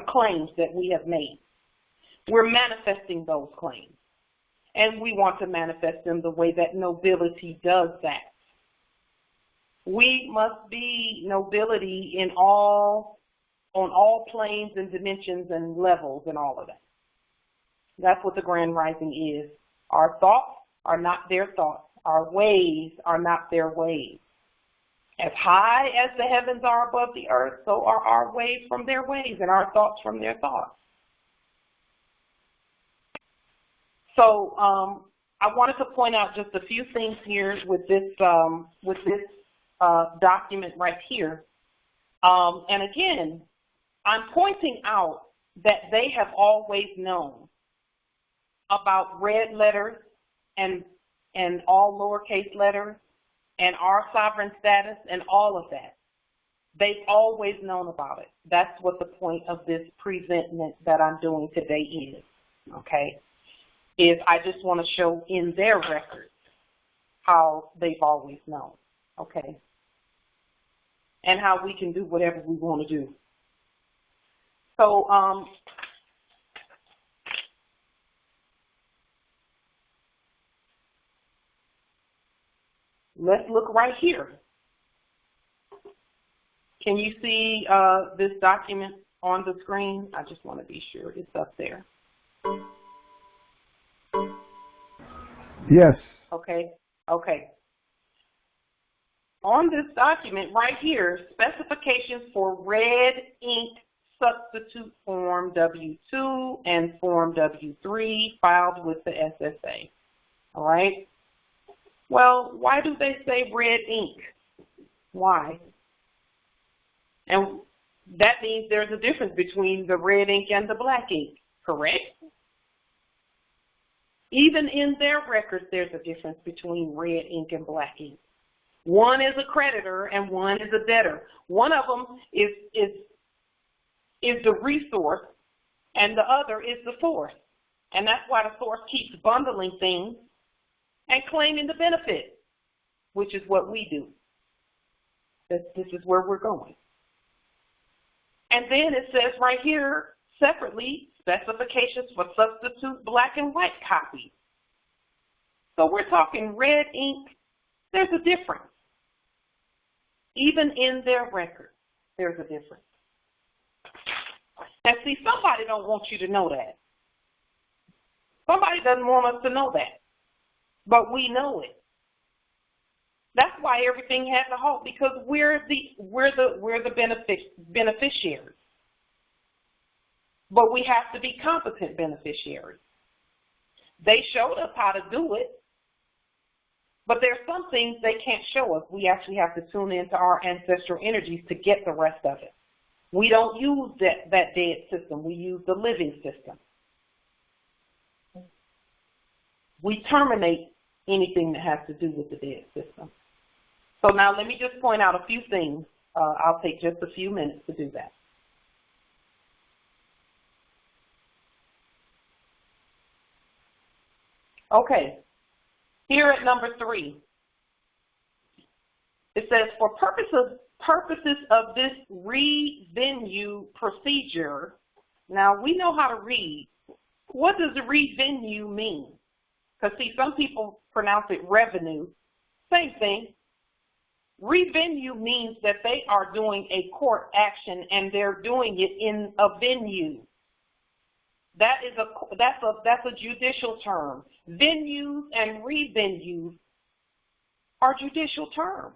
claims that we have made. We're manifesting those claims. And we want to manifest them the way that nobility does that. We must be nobility on all planes and dimensions and levels and all of that. That's what the grand rising is. Our thoughts are not their thoughts. Our ways are not their ways. As high as the heavens are above the earth, so are our ways from their ways and our thoughts from their thoughts. So I wanted to point out just a few things here with this document right here. And again, I'm pointing out that they have always known about red letters and all lowercase letters and our sovereign status and all of that. They've always known about it. That's what the point of this presentment that I'm doing today is, okay? Is I just want to show in their records how they've always known, okay? And how we can do whatever we want to do. So, let's look right here. Can you see this document on the screen? I just want to be sure it's up there. Yes. Okay. Okay. On this document right here, specifications for red ink substitute Form W-2 and Form W-3 filed with the SSA. All right? Well, why do they say red ink? Why? And that means there's a difference between the red ink and the black ink, correct? Even in their records, there's a difference between red ink and black ink. One is a creditor and one is a debtor. One of them is the resource and the other is the source. And that's why the source keeps bundling things and claiming the benefit, which is what we do. This is where we're going. And then it says right here, separately, specifications for substitute black and white copies. So we're talking red ink. There's a difference. Even in their record, there's a difference. And see, somebody don't want you to know that. Somebody doesn't want us to know that. But we know it. That's why everything has a halt, because we're the beneficiaries. But we have to be competent beneficiaries. They showed us how to do it, but there's some things they can't show us. We actually have to tune into our ancestral energies to get the rest of it. We don't use that dead system. We use the living system. We terminate anything that has to do with the dead system. So now let me just point out a few things. I'll take just a few minutes to do that. Okay, here at number 3, it says, for purposes of this revenue procedure, now we know how to read. What does revenue mean? Because see, some people pronounce it revenue. Same thing. Revenue means that they are doing a court action and they're doing it in a venue. That's a judicial term. Venues and revenues are judicial terms.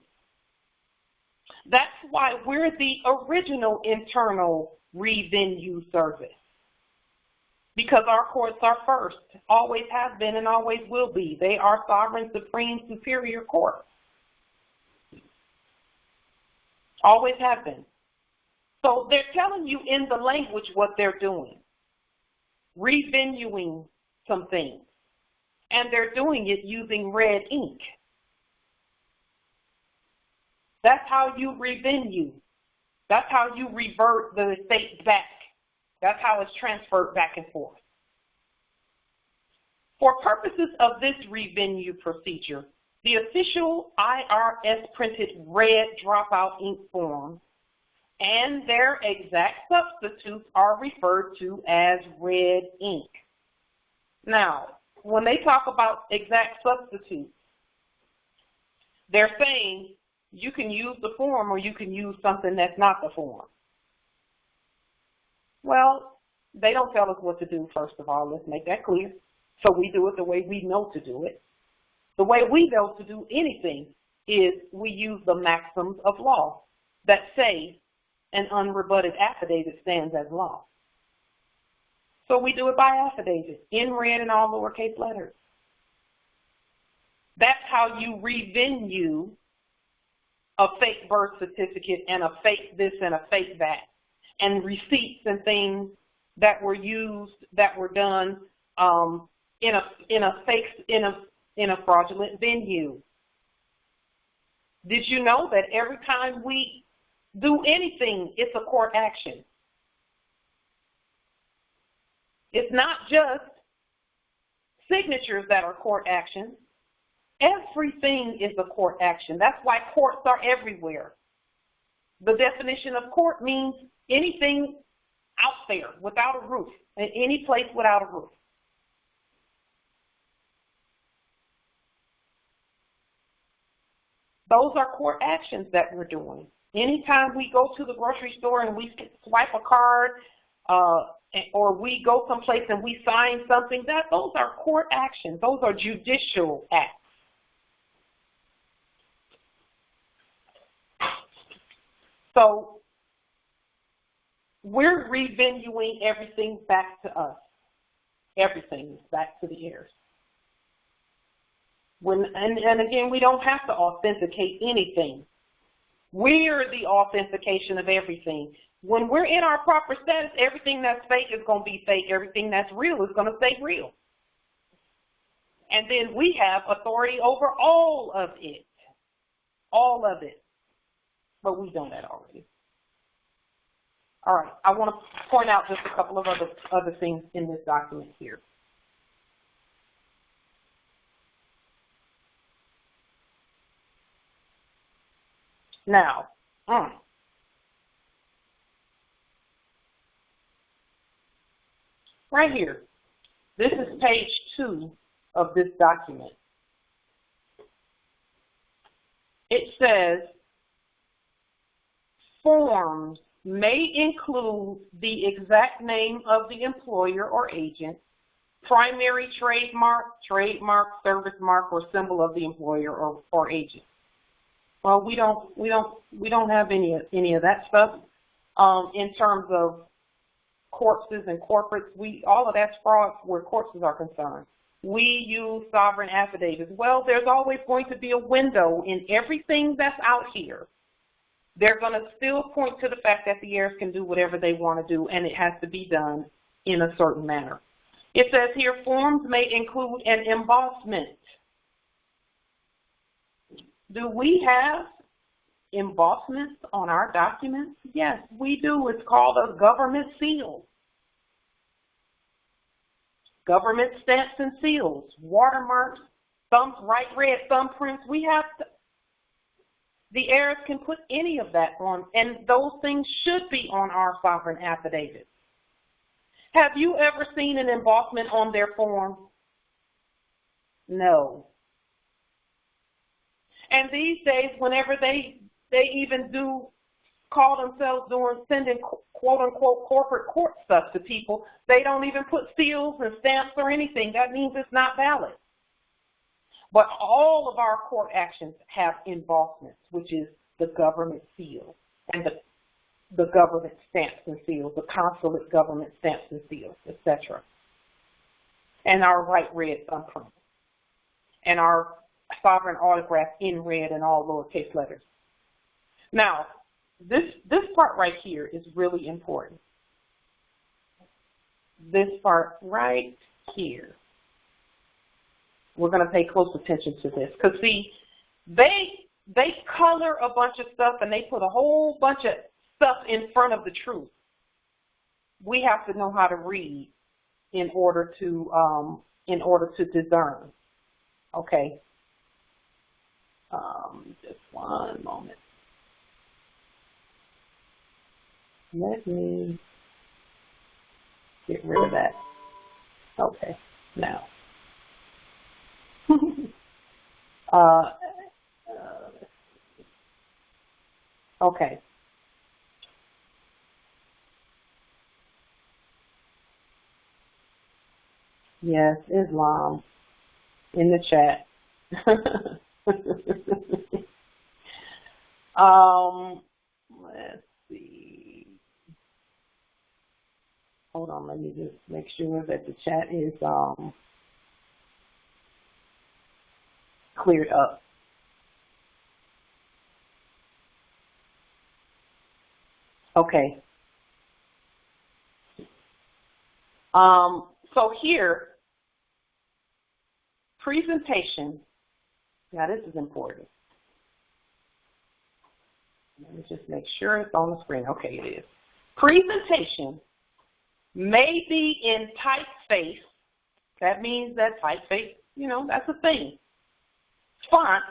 That's why we're the original internal revenue service. Because our courts are first, always have been and always will be. They are sovereign, supreme, superior courts. Always have been. So they're telling you in the language what they're doing. Revenuing some things. And they're doing it using red ink. That's how you revenue. That's how you revert the estate back. That's how it's transferred back and forth. For purposes of this revenue procedure, the official IRS printed red dropout ink forms and their exact substitutes are referred to as red ink. Now, when they talk about exact substitutes, they're saying you can use the form or you can use something that's not the form. Well, they don't tell us what to do, first of all. Let's make that clear. So we do it the way we know to do it. The way we know to do anything is we use the maxims of law that say an unrebutted affidavit stands as law. So we do it by affidavit, in red and all lowercase letters. That's how you revenue a fake birth certificate and a fake this and a fake that, and receipts and things that were used, that were done in a fraudulent venue. Did you know that every time we do anything, it's a court action? It's not just signatures that are court actions. Everything is a court action. That's why courts are everywhere. The definition of court means anything out there without a roof, any place without a roof. Those are court actions that we're doing. Anytime we go to the grocery store and we swipe a card, or we go someplace and we sign something, those are court actions. Those are judicial acts. So we're revenuing everything back to us. Everything is back to the heirs. And again, we don't have to authenticate anything. We're the authentication of everything. When we're in our proper status, everything that's fake is going to be fake. Everything that's real is going to stay real. And then we have authority over all of it. All of it. But we've done that already. All right. I want to point out just a couple of other things in this document here. Now, right here, this is page 2 of this document. It says, forms may include the exact name of the employer or agent, primary trademark, service mark, or symbol of the employer or agent. Well, we don't have any of that stuff in terms of corpses and corporates. All of that's fraud where corpses are concerned. We use sovereign affidavits. Well, there's always going to be a window in everything that's out here. They're going to still point to the fact that the heirs can do whatever they want to do, and it has to be done in a certain manner. It says here, forms may include an embossment. Do we have embossments on our documents? Yes, we do. It's called a government seal. Government stamps and seals, watermarks, thumbs, right red thumbprints. We have the heirs can put any of that on, and those things should be on our sovereign affidavit. Have you ever seen an embossment on their form? No. And these days, whenever they even do call themselves sending quote-unquote corporate court stuff to people, they don't even put seals and stamps or anything. That means it's not valid. But all of our court actions have embossments, which is the government seal and the government stamps and seals, the consulate government stamps and seals, etc. And our right red thumbprint. And our sovereign autograph in red and all lowercase letters. Now, this part right here is really important. This part right here. We're going to pay close attention to this. Because, see, they color a bunch of stuff and they put a whole bunch of stuff in front of the truth. We have to know how to read in order to discern. Okay. Just one moment. Let me get rid of that. Okay. Now. Okay. Yes, Islam in the chat. Let's see. Hold on, let me just make sure that the chat is cleared up. Okay. So here, presentation. Now this is important. Let me just make sure it's on the screen. Okay, it is. Presentation may be in typeface. That means that typeface, you know, that's a thing. Font,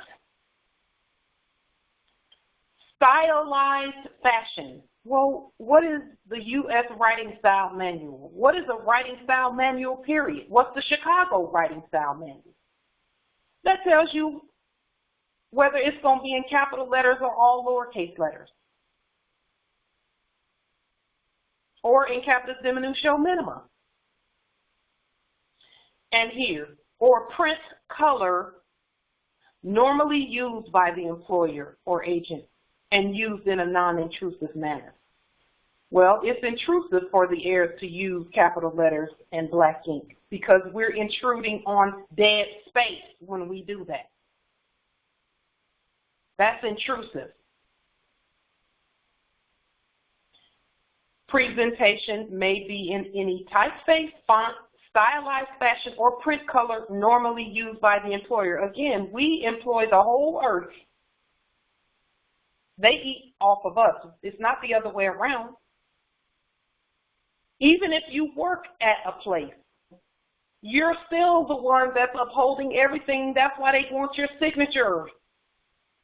stylized fashion. Well, what is the U.S. Writing Style Manual? What is a Writing Style Manual, period? What's the Chicago Writing Style Manual? That tells you whether it's going to be in capital letters or all lowercase letters. Or in capitis diminution minima. And here, or print color normally used by the employer or agent and used in a non-intrusive manner. Well, it's intrusive for the heirs to use capital letters and black ink because we're intruding on dead space when we do that. That's intrusive. Presentation may be in any typeface, font, stylized fashion, or print color normally used by the employer. Again, we employ the whole earth. They eat off of us. It's not the other way around. Even if you work at a place, you're still the one that's upholding everything. That's why they want your signature.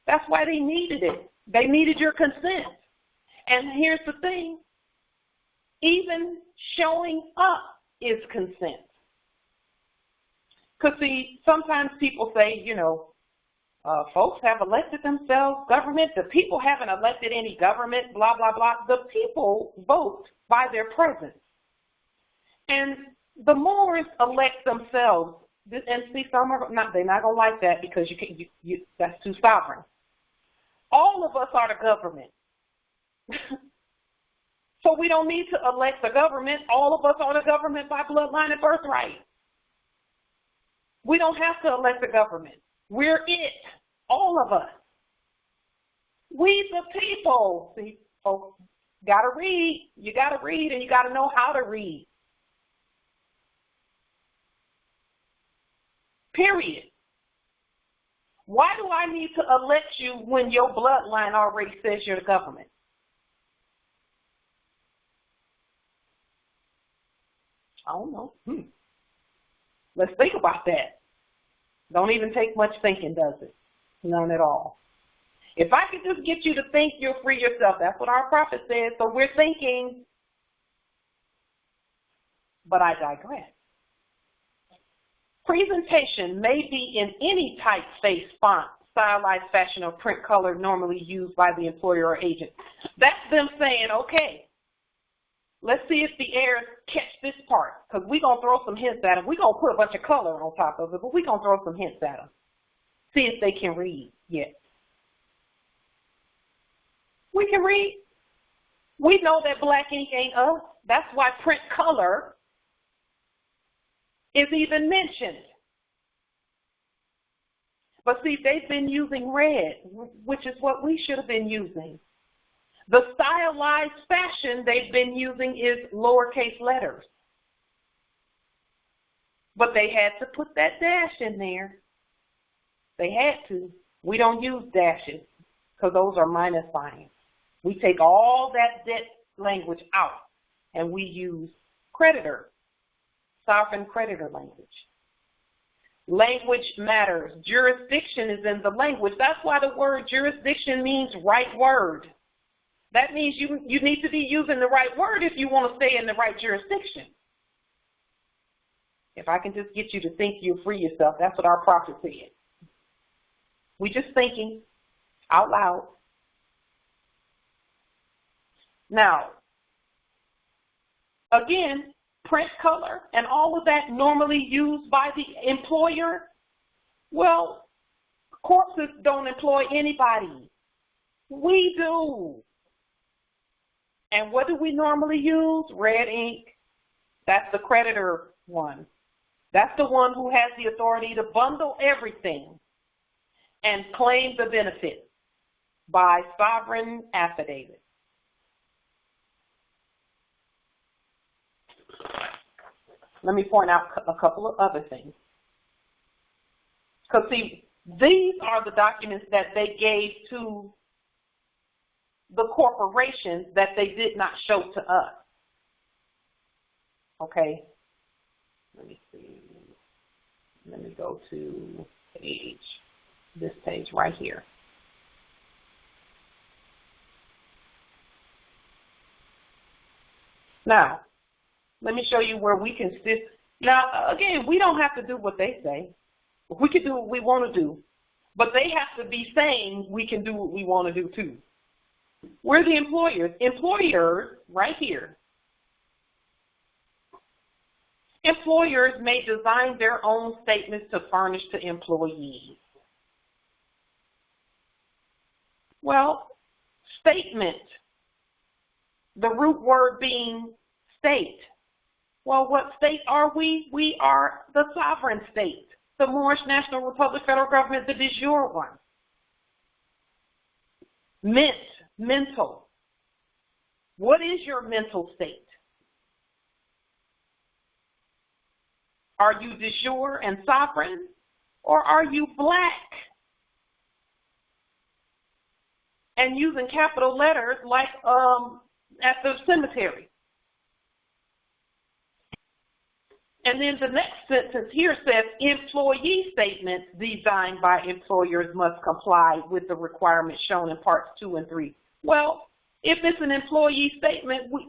That's why they needed it. They needed your consent. And here's the thing. Even showing up is consent. Because, see, sometimes people say, you know, folks have elected themselves, government. The people haven't elected any government, blah, blah, blah. The people vote by their presence. And the Moors elect themselves. And see, some are not, they're not going to like that because that's too sovereign. All of us are the government. So we don't need to elect the government. All of us are the government by bloodline and birthright. We don't have to elect the government. We're it. All of us. We the people. See, folks, gotta read. You gotta read and you gotta know how to read. Period. Why do I need to elect you when your bloodline already says you're the government? I don't know. Let's think about that. Don't even take much thinking, does it? None at all. If I could just get you to think, you'll free yourself. That's what our prophet said. So we're thinking. But I digress. Presentation may be in any typeface, font, stylized fashion, or print color normally used by the employer or agent. That's them saying, okay, let's see if the heirs catch this part, because we're going to throw some hints at them. We're going to put a bunch of color on top of it, but we're going to throw some hints at them. See if they can read yet. We can read. We know that black ink ain't us. That's why print color is even mentioned. But see, they've been using red, which is what we should have been using. The stylized fashion they've been using is lowercase letters. But they had to put that dash in there. They had to. We don't use dashes because those are minus signs. We take all that debt language out and we use creditor, sovereign creditor language. Language matters. Jurisdiction is in the language. That's why the word jurisdiction means right word. That means you need to be using the right word if you want to stay in the right jurisdiction. If I can just get you to think, you'll free yourself. That's what our prophet said. We just thinking out loud. Now, again, print color and all of that normally used by the employer. Well, corpses don't employ anybody. We do. And what do we normally use? Red ink. That's the creditor one. That's the one who has the authority to bundle everything and claim the benefit by sovereign affidavit. Let me point out a couple of other things. Because, see, these are the documents that they gave to the corporations that they did not show to us. Okay? Let me see. Let me go to this page right here. Now, let me show you where we can sit. Now, again, we don't have to do what they say. We can do what we want to do. But they have to be saying we can do what we want to do too. We're the employers. Employers, right here. Employers may design their own statements to furnish to employees. Well, statement, the root word being state. Well, what state are we? We are the sovereign state, the Moorish National Republic Federal Government, the de jure one. Ment, mental. What is your mental state? Are you de jure and sovereign, or are you black and using capital letters like at the cemetery? And then the next sentence here says, employee statements designed by employers must comply with the requirements shown in parts 2 and 3. Well, if it's an employee statement, we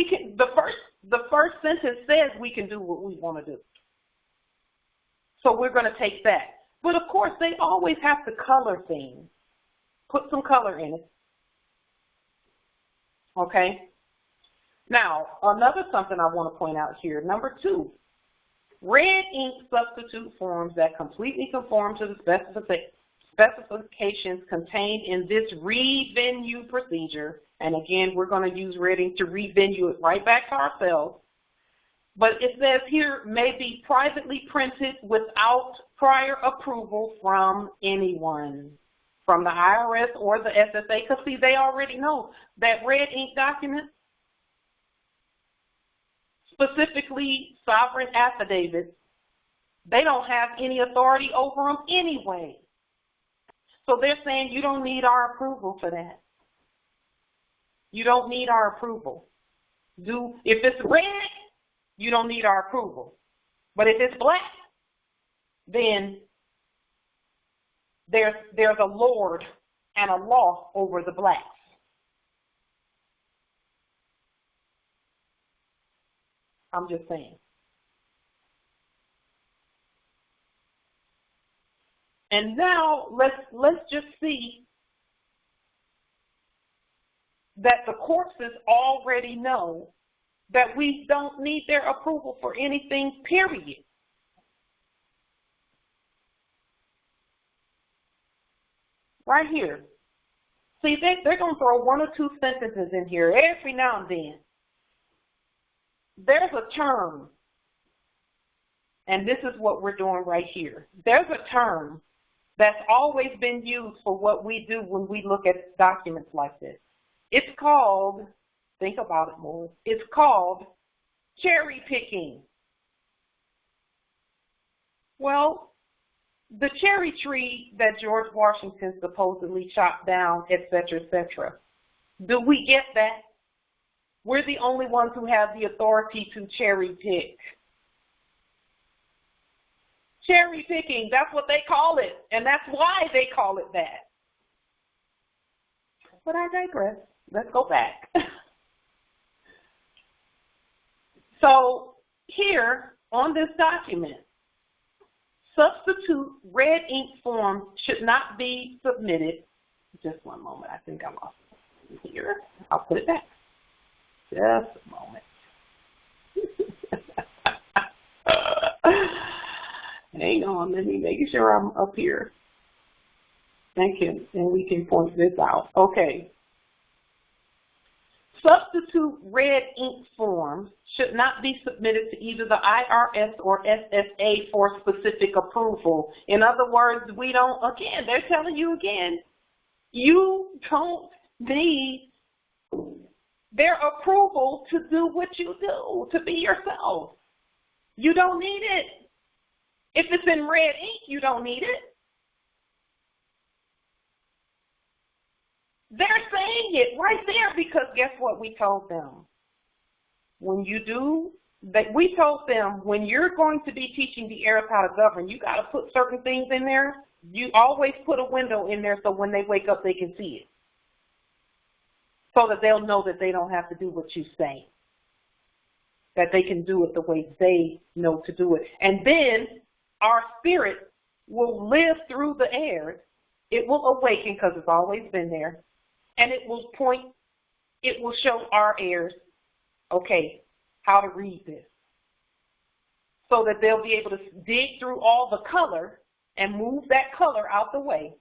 can. The first sentence says we can do what we want to do. So we're going to take that. But of course, they always have to color things. Put some color in it. Okay? Now, another something I want to point out here, number 2. Red ink substitute forms that completely conform to the specifications contained in this revenue procedure. And again, we're going to use red ink to revenue it right back to ourselves. But it says here, may be privately printed without prior approval from anyone, from the IRS or the SSA, because see, they already know that red ink documents, specifically sovereign affidavits, they don't have any authority over them anyway. So they're saying you don't need our approval for that. You don't need our approval. If it's red, you don't need our approval. But if it's black, then there's a lord and a law over the blacks. I'm just saying. And now let's just see that the corpses already know that we don't need their approval for anything, period. Right here. See, they're going to throw 1 or 2 sentences in here every now and then. There's a term, and this is what we're doing right here. There's a term that's always been used for what we do when we look at documents like this. It's called, think about it more, it's called cherry picking. Well, the cherry tree that George Washington supposedly chopped down, etc., etc., do we get that? We're the only ones who have the authority to cherry pick. Cherry picking, that's what they call it, and that's why they call it that. But I digress. Let's go back. So here on this document, substitute red ink form should not be submitted. Just one moment. I think I lost it here. I'll put it back. Just a moment. Hang on. Let me make sure I'm up here. And we can point this out. Okay. Substitute red ink forms should not be submitted to either the IRS or SSA for specific approval. In other words, we don't, again, they're telling you again, you don't need their approval to do what you do, to be yourself. You don't need it. If it's in red ink, you don't need it. They're saying it right there because guess what we told them? When you do, we told them when you're going to be teaching the heirs how to govern, you got to put certain things in there. You always put a window in there so when they wake up they can see it. So that they'll know that they don't have to do what you say. That they can do it the way they know to do it. And then our spirit will live through the heirs. It will awaken because it's always been there. And it will point, it will show our heirs, okay, how to read this. So that they'll be able to dig through all the color and move that color out the way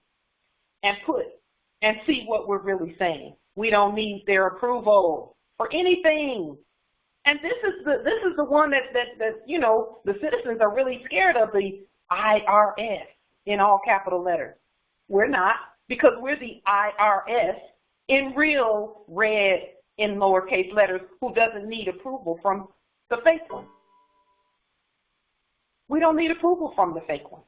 and and see what we're really saying. We don't need their approval for anything. And this is the one that you know, the citizens are really scared of, the IRS in all capital letters. We're not, because we're the IRS in real red in lowercase letters who doesn't need approval from the fake one. We don't need approval from the fake one.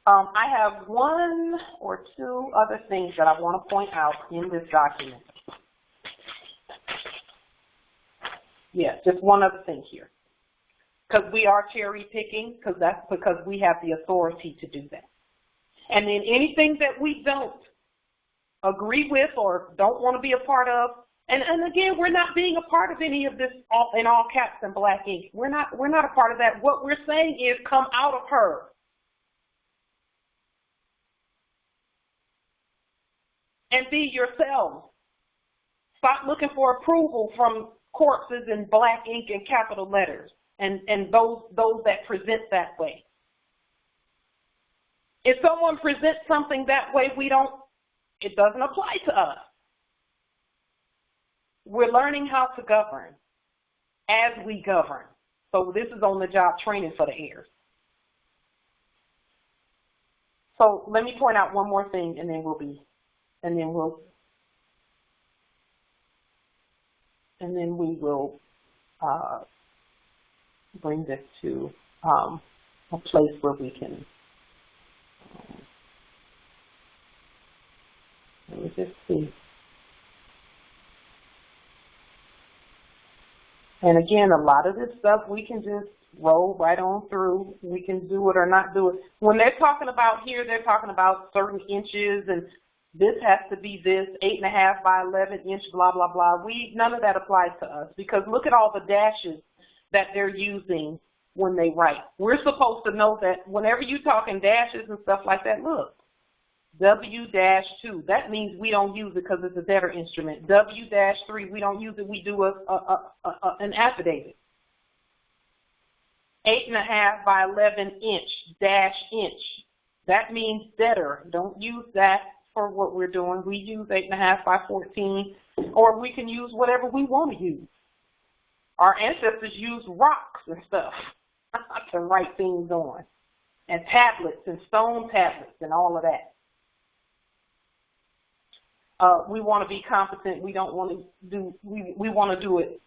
I have one or two other things that I want to point out in this document. Yes, just one other thing here. Because we are cherry picking, that's because we have the authority to do that. And then anything that we don't agree with or don't want to be a part of, and again, we're not being a part of any of this in all caps and black ink. We're not a part of that. What we're saying is come out of her. And be yourselves. Stop looking for approval from corpses in black ink and capital letters and those that present that way. If someone presents something that way, it doesn't apply to us. We're learning how to govern as we govern. So this is on the job training for the heirs. So let me point out one more thing and then we will bring this to a place where we can, let me just see. And again, a lot of this stuff we can just roll right on through. We can do it or not do it. When they're talking about here, they're talking about certain inches and this has to be this 8.5 by 11 inch, blah, blah, blah. None of that applies to us because look at all the dashes that they're using when they write. We're supposed to know that whenever you talk in dashes and stuff like that, look, W-2, that means we don't use it because it's a debtor instrument. W-3, we don't use it, we do an affidavit. 8.5 by 11 inch, dash inch. That means debtor. Don't use that for what we're doing. We use 8.5 by 14, or we can use whatever we want to use. Our ancestors used rocks and stuff to write things on, and tablets and stone tablets and all of that. we want to be competent. We don't want to do, we want to do it.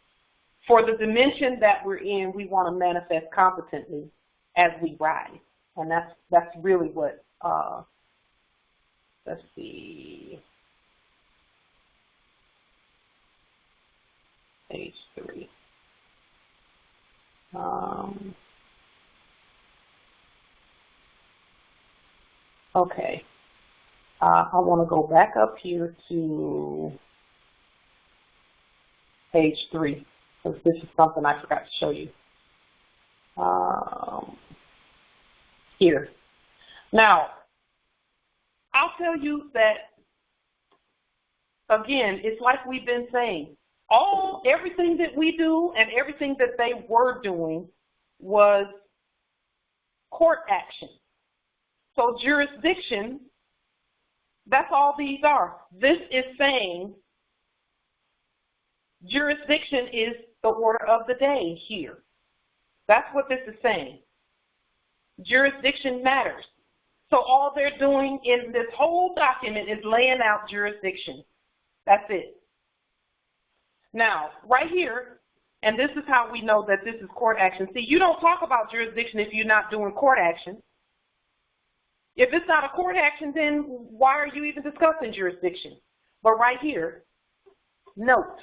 For the dimension that we're in, we want to manifest competently as we rise. And that's really what, let's see, page 3. Okay. I want to go back up here to page 3, because this is something I forgot to show you. Here. Now, I'll tell you that, again, it's like we've been saying, everything that we do and everything that they were doing was court action. So jurisdiction, that's all these are. This is saying jurisdiction is the order of the day here. That's what this is saying. Jurisdiction matters. So all they're doing in this whole document is laying out jurisdiction. That's it. Now, right here, and this is how we know that this is court action. See, you don't talk about jurisdiction if you're not doing court action. If it's not a court action, then why are you even discussing jurisdiction? But right here, note,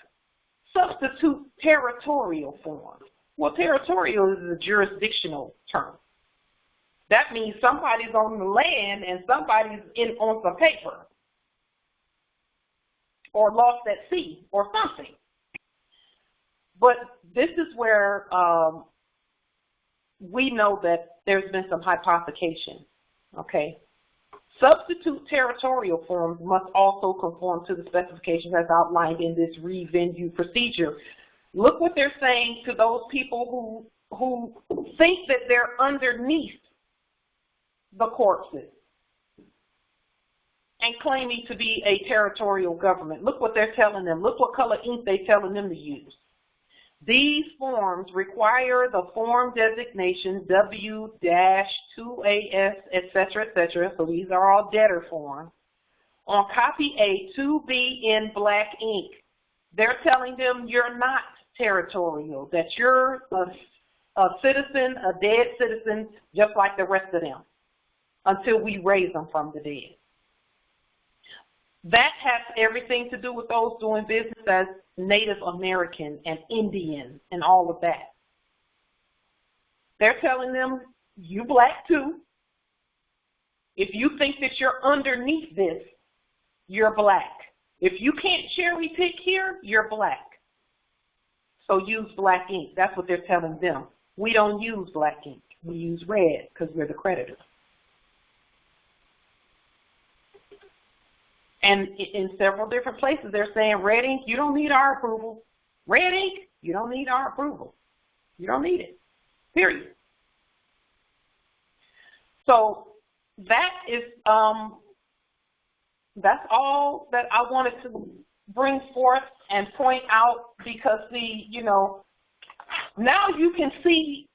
substitute territorial form. Well, territorial is a jurisdictional term. That means somebody's on the land and somebody's on some paper or lost at sea or something. But this is where we know that there's been some hypothecation. Okay. Substitute territorial forms must also conform to the specifications as outlined in this revenue procedure. Look what they're saying to those people who think that they're underneath the corpses and claiming to be a territorial government. Look what they're telling them. Look what color ink they're telling them to use. These forms require the form designation W-2AS, etc., etc. So these are all debtor forms. On copy A to be in black ink. They're telling them you're not territorial, that you're a citizen, a dead citizen, just like the rest of them, until we raise them from the dead. That has everything to do with those doing business as Native American and Indian and all of that. They're telling them, you black too. If you think that you're underneath this, you're black. If you can't cherry pick here, you're black. So use black ink. That's what they're telling them. We don't use black ink. We use red because we're the creditor. And in several different places, they're saying, red ink, you don't need our approval. Red ink, you don't need our approval. You don't need it, period. So that is, that's all that I wanted to bring forth and point out, because now you can see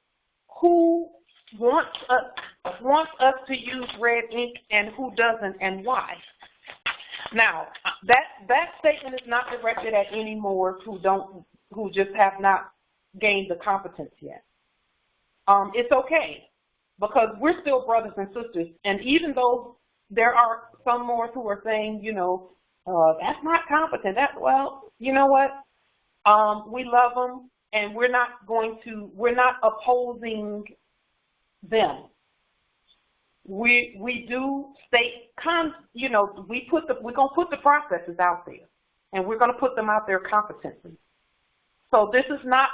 who wants us to use red ink and who doesn't and why. Now, that statement is not directed at any Moors who just have not gained the competence yet. It's okay, because we're still brothers and sisters, and even though there are some Moors who are saying, that's not competent. Well, you know what? We love them, and we're not opposing them. We do state, we're gonna put the processes out there, and we're gonna put them out there competently. So this is not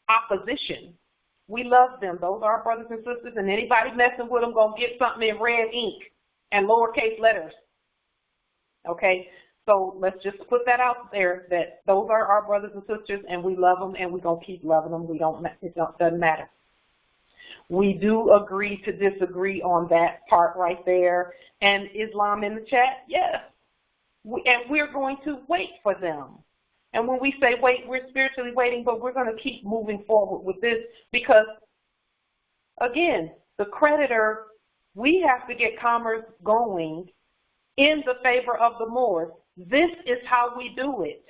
opposition. We love them. Those are our brothers and sisters, and anybody messing with them gonna get something in red ink and lowercase letters. Okay, so let's just put that out there, that those are our brothers and sisters, and we love them, and we're gonna keep loving them. It doesn't matter. We do agree to disagree on that part right there. And Islam in the chat, yes. And we're going to wait for them. And when we say wait, we're spiritually waiting, but we're going to keep moving forward with this because, again, the creditor, we have to get commerce going in the favor of the Moors. This is how we do it.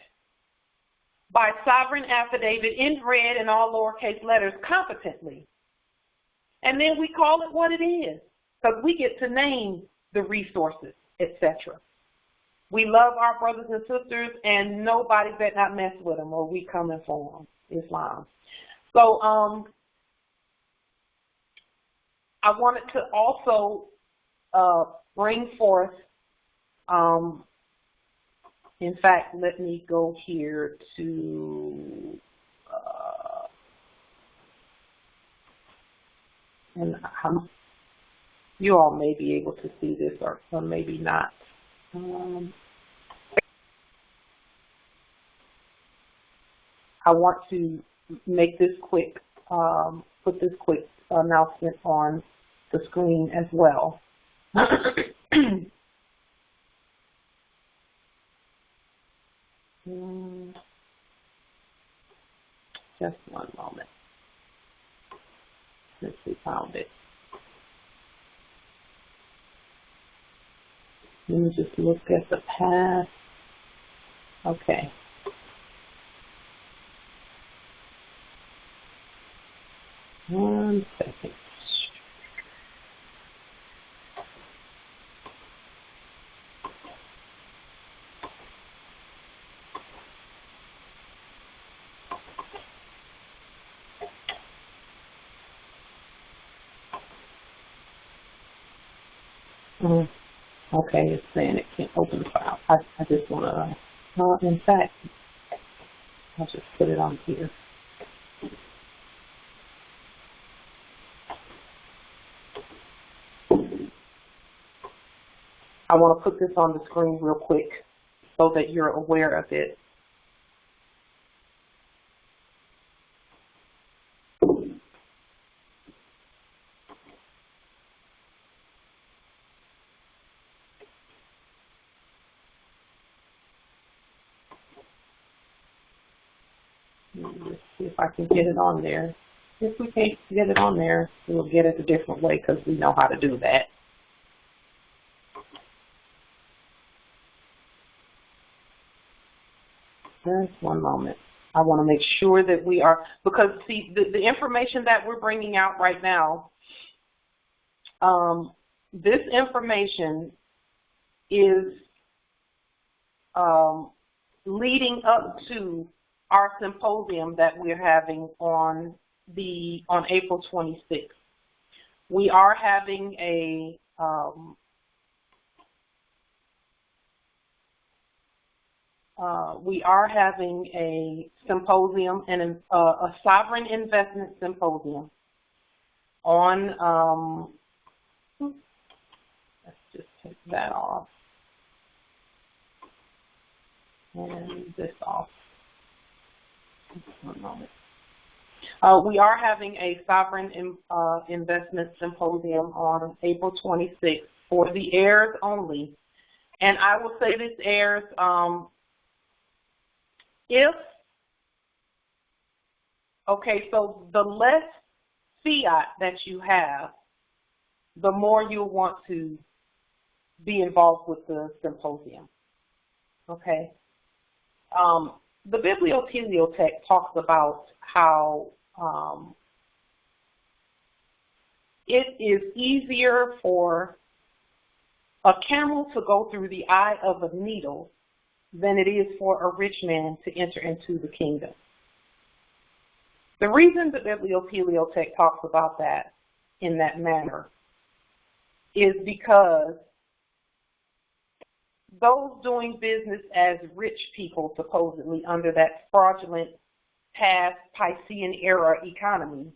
By sovereign affidavit in red in all lowercase letters competently. And then we call it what it is, because we get to name the resources, etc. We love our brothers and sisters, and nobody better not mess with them, or we coming for them. Islam. So I wanted to also bring forth, in fact, let me go here to, and you all may be able to see this or maybe not. I want to make this quick, put this quick announcement on the screen as well. Just one moment. Since we found it. Let me just look at the past. Okay. One second. Okay, it's saying it can't open the file. I just want to, in fact, I'll just put it on here. I want to put this on the screen real quick so that you're aware of it. Let's see if I can get it on there. If we can't get it on there, we'll get it a different way because we know how to do that. Just one moment. I want to make sure that we are, because see, the information that we're bringing out right now, this information is leading up to our symposium that we're having on April 26th. We are having a symposium and a sovereign investment symposium on, let's just take that off and this off. One moment. We are having a sovereign investment symposium on April 26th for the heirs only. And I will say this, heirs, okay, so the less fiat that you have, the more you'll want to be involved with the symposium, okay? The bibliotext talks about how it is easier for a camel to go through the eye of a needle than it is for a rich man to enter into the kingdom. The reason the bibliotext talks about that in that manner is because those doing business as rich people, supposedly under that fraudulent past Piscean era economy,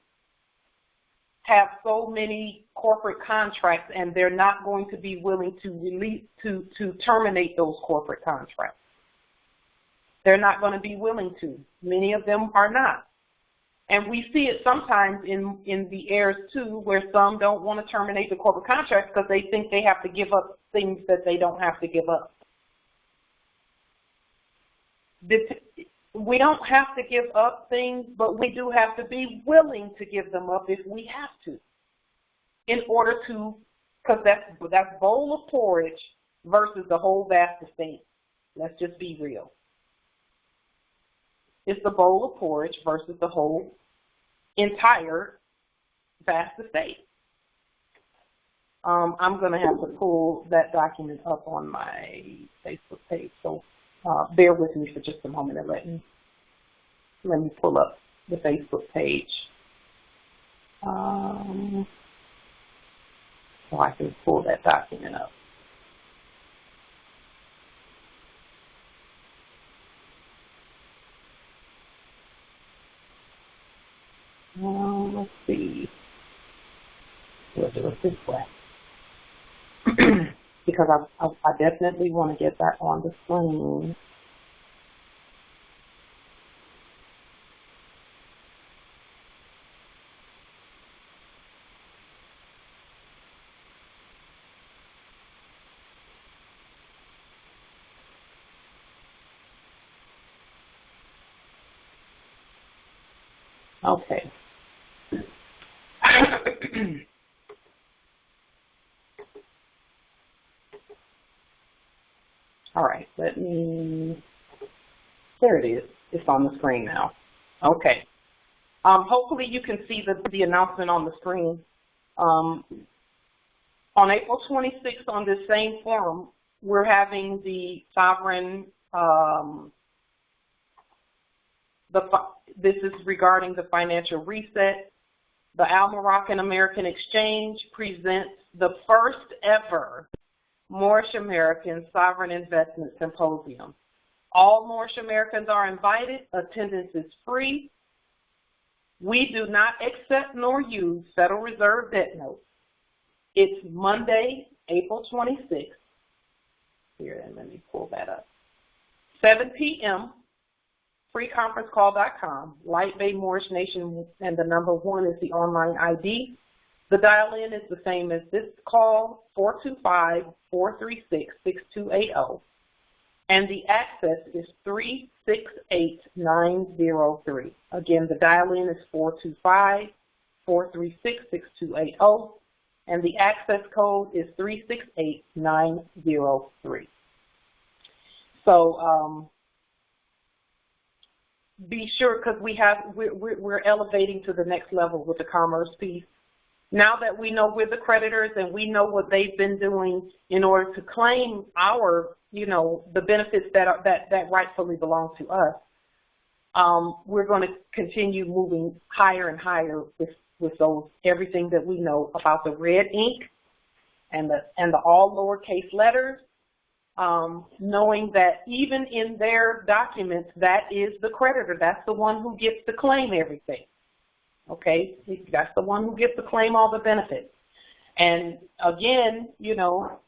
have so many corporate contracts, and they're not going to be willing to terminate those corporate contracts. They're not going to be willing to. Many of them are not. And we see it sometimes in the heirs too, where some don't want to terminate the corporate contracts because they think they have to give up things that they don't have to give up. We don't have to give up things, but we do have to be willing to give them up if we have to, in order to, because that's bowl of porridge versus the whole vast estate. Let's just be real. It's the bowl of porridge versus the whole entire vast estate. I'm going to have to pull that document up on my Facebook page, so bear with me for just a moment and let me pull up the Facebook page so I can pull that document up. Let's see. We'll do it this way. Because I definitely want to get that on the screen. Okay. All right, there it is. It's on the screen now. Okay. Hopefully you can see the announcement on the screen. On April 26th on this same forum, we're having the sovereign, this is regarding the financial reset. The Moroccan American Exchange presents the first ever Moorish American Sovereign Investment Symposium. All Moorish Americans are invited. Attendance is free. We do not accept nor use Federal Reserve debt notes. It's Monday, April 26th. Here, and let me pull that up. 7 p.m. freeconferencecall.com. Light Bay Moorish Nation, and the number 1 is the online ID. The dial-in is the same as this call, 425-436-6280. And the access is 368903. Again, the dial-in is 425-436-6280. And the access code is 368903. So be sure, because we're elevating to the next level with the commerce piece. Now that we know we're the creditors and we know what they've been doing in order to claim our, the benefits that rightfully belong to us, we're going to continue moving higher and higher with those, everything that we know about the red ink and the all lowercase letters, knowing that even in their documents, that is the creditor. That's the one who gets to claim everything. Okay, that's the one who gets to claim all the benefits. And again, the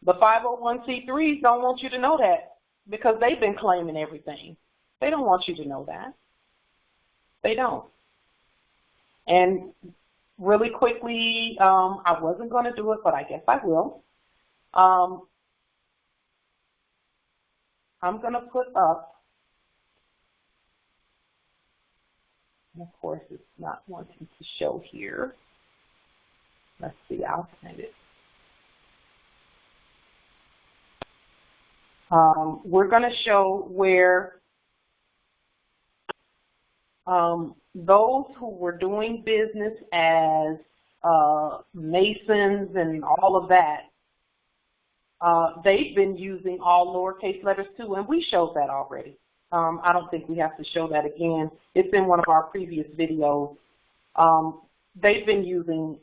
501c3s don't want you to know that because they've been claiming everything. They don't want you to know that. They don't. And really quickly, I wasn't going to do it, but I guess I will. I'm going to put up, and of course it's not wanting to show here. Let's see, I'll send it. We're going to show where those who were doing business as masons and all of that, they've been using all lowercase letters too, and we showed that already. I don't think we have to show that again. It's in one of our previous videos. They've been using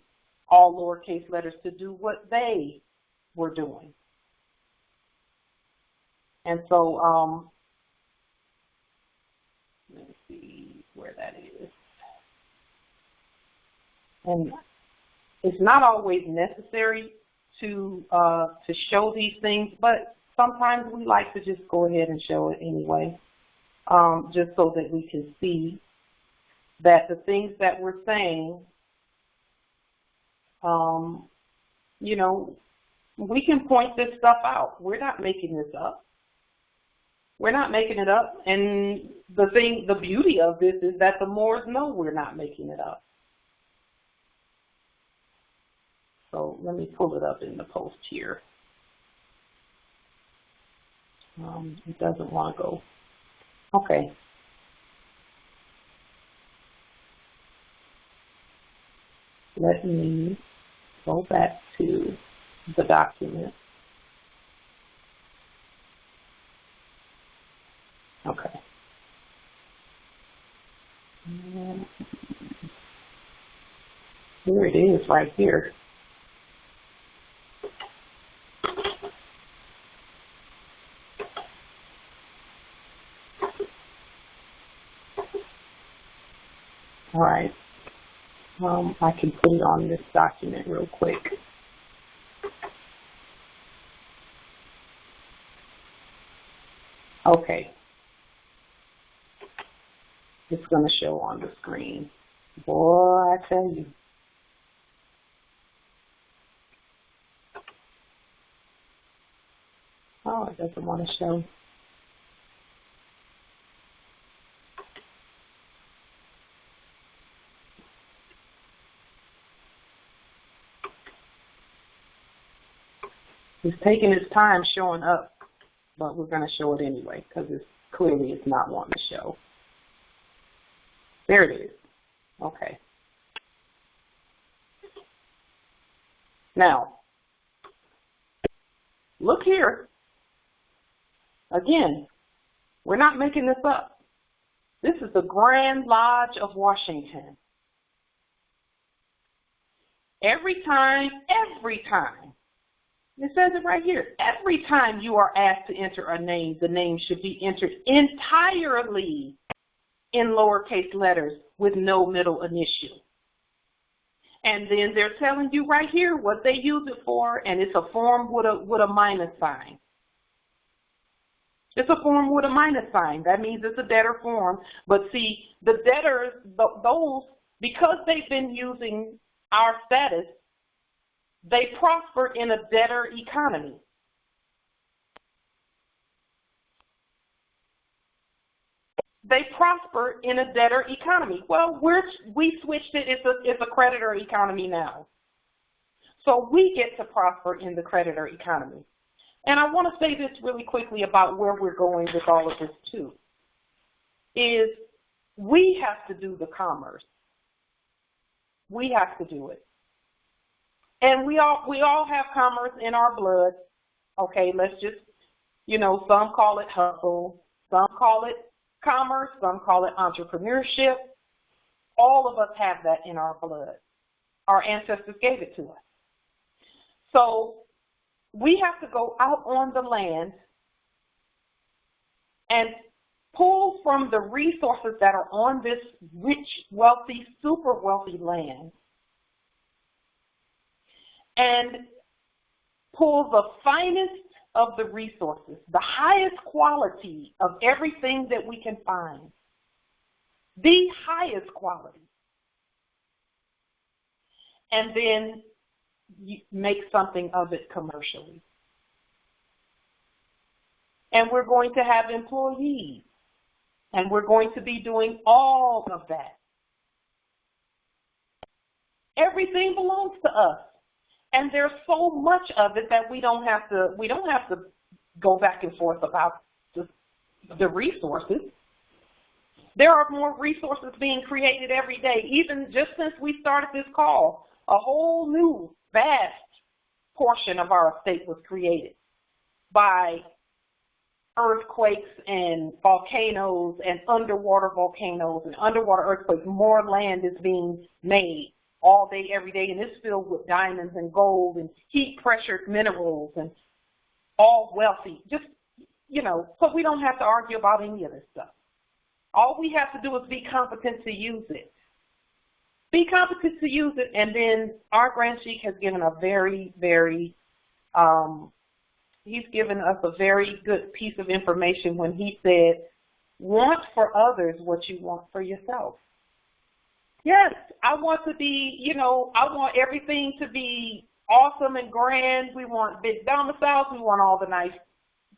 all lowercase letters to do what they were doing. And so, let me see where that is. And it's not always necessary to show these things, but sometimes we like to just go ahead and show it anyway, just so that we can see that the things that we're saying, we can point this stuff out. We're not making this up. We're not making it up. And the beauty of this is that the Moors know we're not making it up. So let me pull it up in the post here. It doesn't want to go. Okay. Let me go back to the document. Okay. And here it is right here. All right. I can put it on this document real quick. Okay. It's going to show on the screen. Boy, I tell you. Oh, it doesn't want to show. It's taking its time showing up, but we're going to show it anyway because it's not wanting to show. There it is. Okay. Now, look here. Again, we're not making this up. This is the Grand Lodge of Washington. Every time, it says it right here, every time you are asked to enter a name, the name should be entered entirely in lowercase letters with no middle initial. And then they're telling you right here what they use it for, and it's a form with a minus sign. It's a form with a minus sign. That means it's a debtor form. But see, the debtors, those, because they've been using our status, they prosper in a debtor economy. They prosper in a debtor economy. Well, we switched it. It's a creditor economy now. So we get to prosper in the creditor economy. And I want to say this really quickly about where we're going with all of this too, is we have to do the commerce. We have to do it. And we all have commerce in our blood. Okay, let's just, some call it hustle, some call it commerce, some call it entrepreneurship. All of us have that in our blood. Our ancestors gave it to us. So we have to go out on the land and pull from the resources that are on this rich, wealthy, super wealthy land and pull the finest of the resources, the highest quality of everything that we can find, the highest quality, and then make something of it commercially. And we're going to have employees, and we're going to be doing all of that. Everything belongs to us. And there's so much of it that we don't have to go back and forth about the resources. There are more resources being created every day. Even just since we started this call, a whole new vast portion of our estate was created by earthquakes and volcanoes and underwater volcanoes and underwater earthquakes. More land is being made all day, every day, and it's filled with diamonds and gold and heat-pressured minerals and all wealthy. Just, so we don't have to argue about any of this stuff. All we have to do is be competent to use it. Be competent to use it, and then our Grand Sheik has given a very, very, he's given us a very good piece of information when he said, want for others what you want for yourself. Yes, I want to be, I want everything to be awesome and grand. We want big domiciles. We want all the nice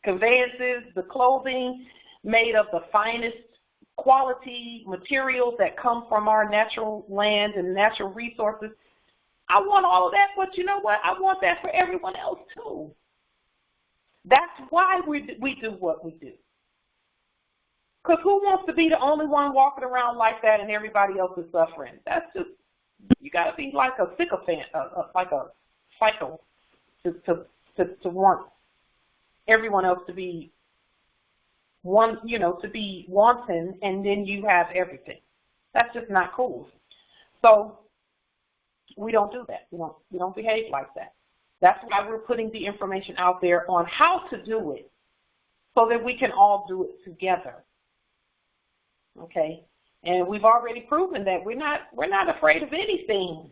conveyances, the clothing made of the finest quality materials that come from our natural land and natural resources. I want all of that, but you know what? I want that for everyone else too. That's why we do what we do. Because who wants to be the only one walking around like that and everybody else is suffering? That's just, you got to be like a sycophant, like a psycho, to want everyone else to be one, to be wanton, and then you have everything. That's just not cool. So we don't do that. We don't behave like that. That's why we're putting the information out there on how to do it, so that we can all do it together. Okay? And we've already proven that we're not afraid of anything.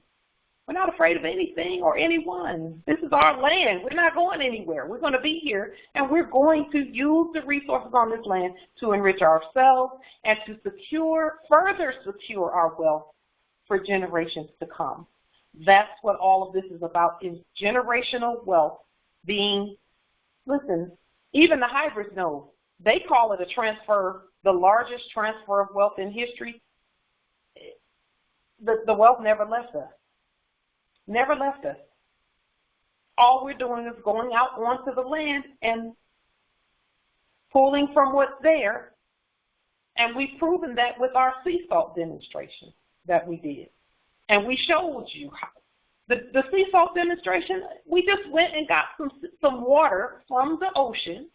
We're not afraid of anything or anyone. This is our land. We're not going anywhere. We're going to be here, and we're going to use the resources on this land to enrich ourselves and to further secure our wealth for generations to come. That's what all of this is about, is generational wealth being, listen, even the hybrids know, they call it a transfer, the largest transfer of wealth in history. The wealth never left us. Never left us. All we're doing is going out onto the land and pulling from what's there. And we've proven that with our sea salt demonstration that we did. And we showed you how. The sea salt demonstration, we just went and got some water from the ocean,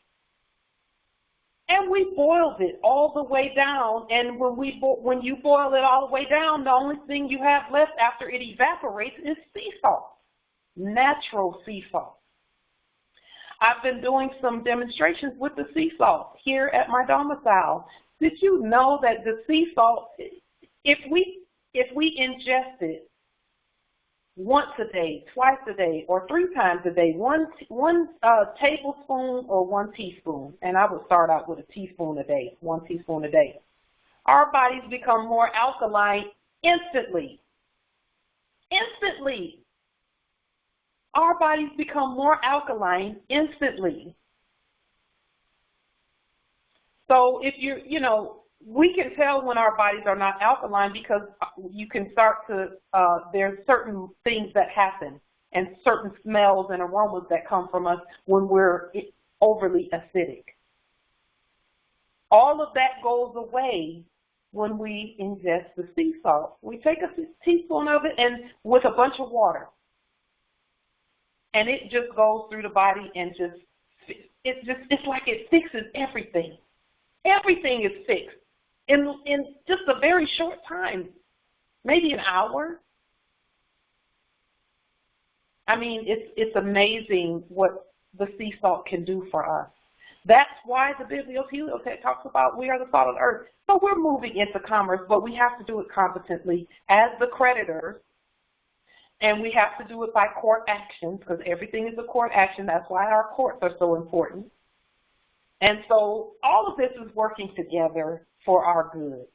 and we boiled it all the way down. And when you boil it all the way down, the only thing you have left after it evaporates is sea salt, natural sea salt. I've been doing some demonstrations with the sea salt here at my domicile. Did you know that the sea salt, if we ingest it once a day, twice a day, or 3 times a day, one tablespoon or 1 teaspoon, and I would start out with a teaspoon a day, 1 teaspoon a day, our bodies become more alkaline instantly. Instantly. Our bodies become more alkaline instantly. So if we can tell when our bodies are not alkaline, because you can start to, there's certain things that happen and certain smells and aromas that come from us when we're overly acidic. All of that goes away when we ingest the sea salt. We take a teaspoon of it and with a bunch of water, and it just goes through the body and it's like it fixes everything. Everything is fixed in just a very short time, maybe an hour. I mean, it's amazing what the sea salt can do for us. That's why the bibliotext talks about we are the salt of the earth. So we're moving into commerce, but we have to do it competently as the creditors, and we have to do it by court actions, because everything is a court action. That's why our courts are so important. And so all of this is working together for our good.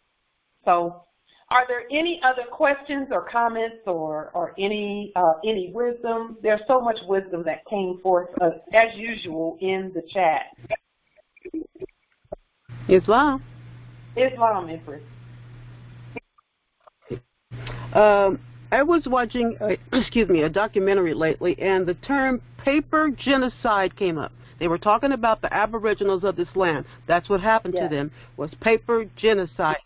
So are there any other questions or comments or any wisdom? There's so much wisdom that came forth, as usual, in the chat. Islam, Empress. I was watching, a documentary lately, and the term paper genocide came up. They were talking about the aboriginals of this land. That's what happened to them, was paper genocide.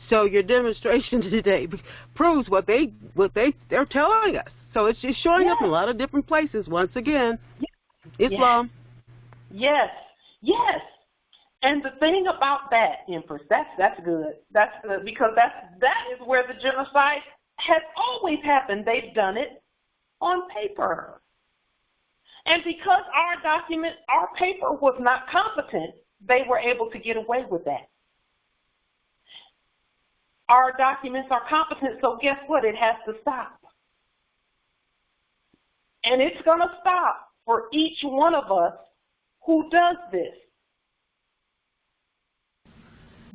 So your demonstration today proves what they're telling us. So it's just showing up in a lot of different places. Once again, Islam. Yes. And the thing about that, Empress, that's good. That's good, because that is where the genocide has always happened. They've done it on paper. And because our paper was not competent, they were able to get away with that. Our documents are competent, so guess what? It has to stop. And it's going to stop for each one of us who does this.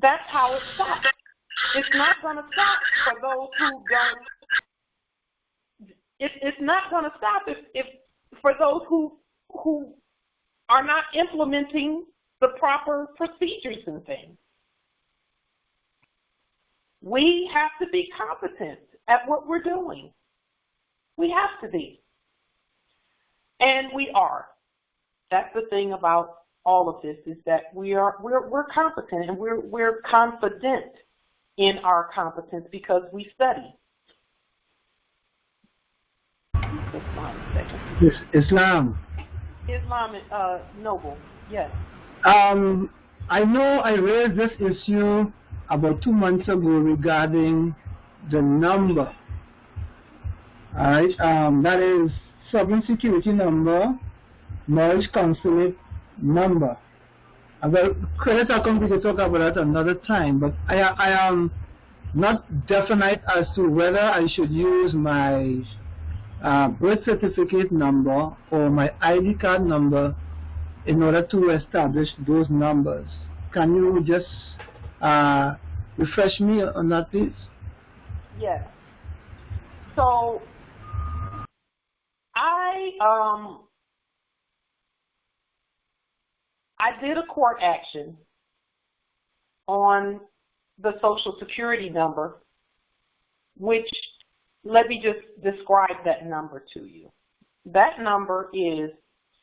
That's how it stops. It's not going to stop for those who don't. It's not going to stop if for those who are not implementing the proper procedures and things. We have to be competent at what we're doing. We have to be. And we are. That's the thing about all of this, is that we're competent, and we're confident in our competence because we study. Islam. Islam is noble, yes. I know I raised this issue about 2 months ago regarding the number. Alright, that is sovereign security number, Moorish consulate number. Well, credit account, we can talk about that another time, but I am not definite as to whether I should use my birth certificate number or my ID card number in order to establish those numbers. Can you just refresh me on that, please? Yes. So I did a court action on the Social Security number, which, let me just describe that number to you. That number is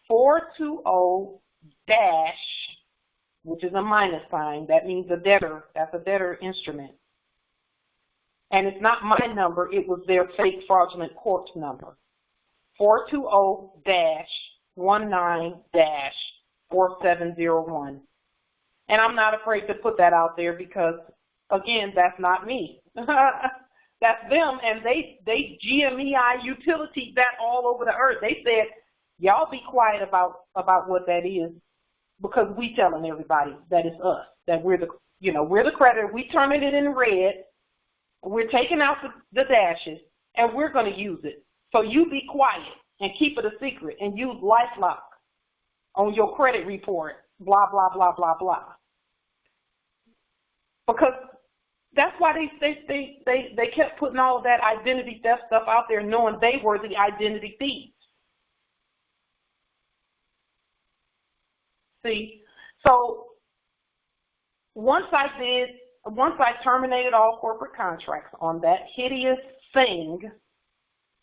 420 dash, which is a minus sign. That means a debtor. That's a debtor instrument. And it's not my number. It was their fake fraudulent court number. 420-19-4701. And I'm not afraid to put that out there because, again, that's not me. That's them, and they GMEI utility that all over the earth. They said, y'all be quiet about what that is, because we telling everybody that it's us, that we're the creditor. We turning it in red. We're taking out the dashes, and we're going to use it. So you be quiet and keep it a secret and use LifeLock on your credit report, blah, blah, blah, blah, blah. Because that's why they kept putting all of that identity theft stuff out there, knowing they were the identity thieves. See, so once I terminated all corporate contracts on that hideous thing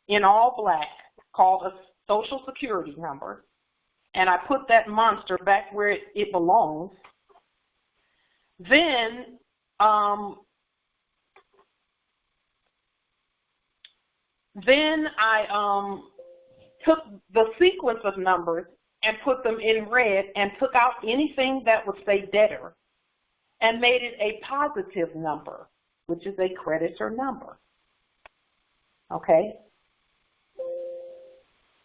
in all black called a Social Security number, and I put that monster back where it belongs, then I took the sequence of numbers and put them in red and took out anything that would say debtor and made it a positive number, which is a creditor number. Okay?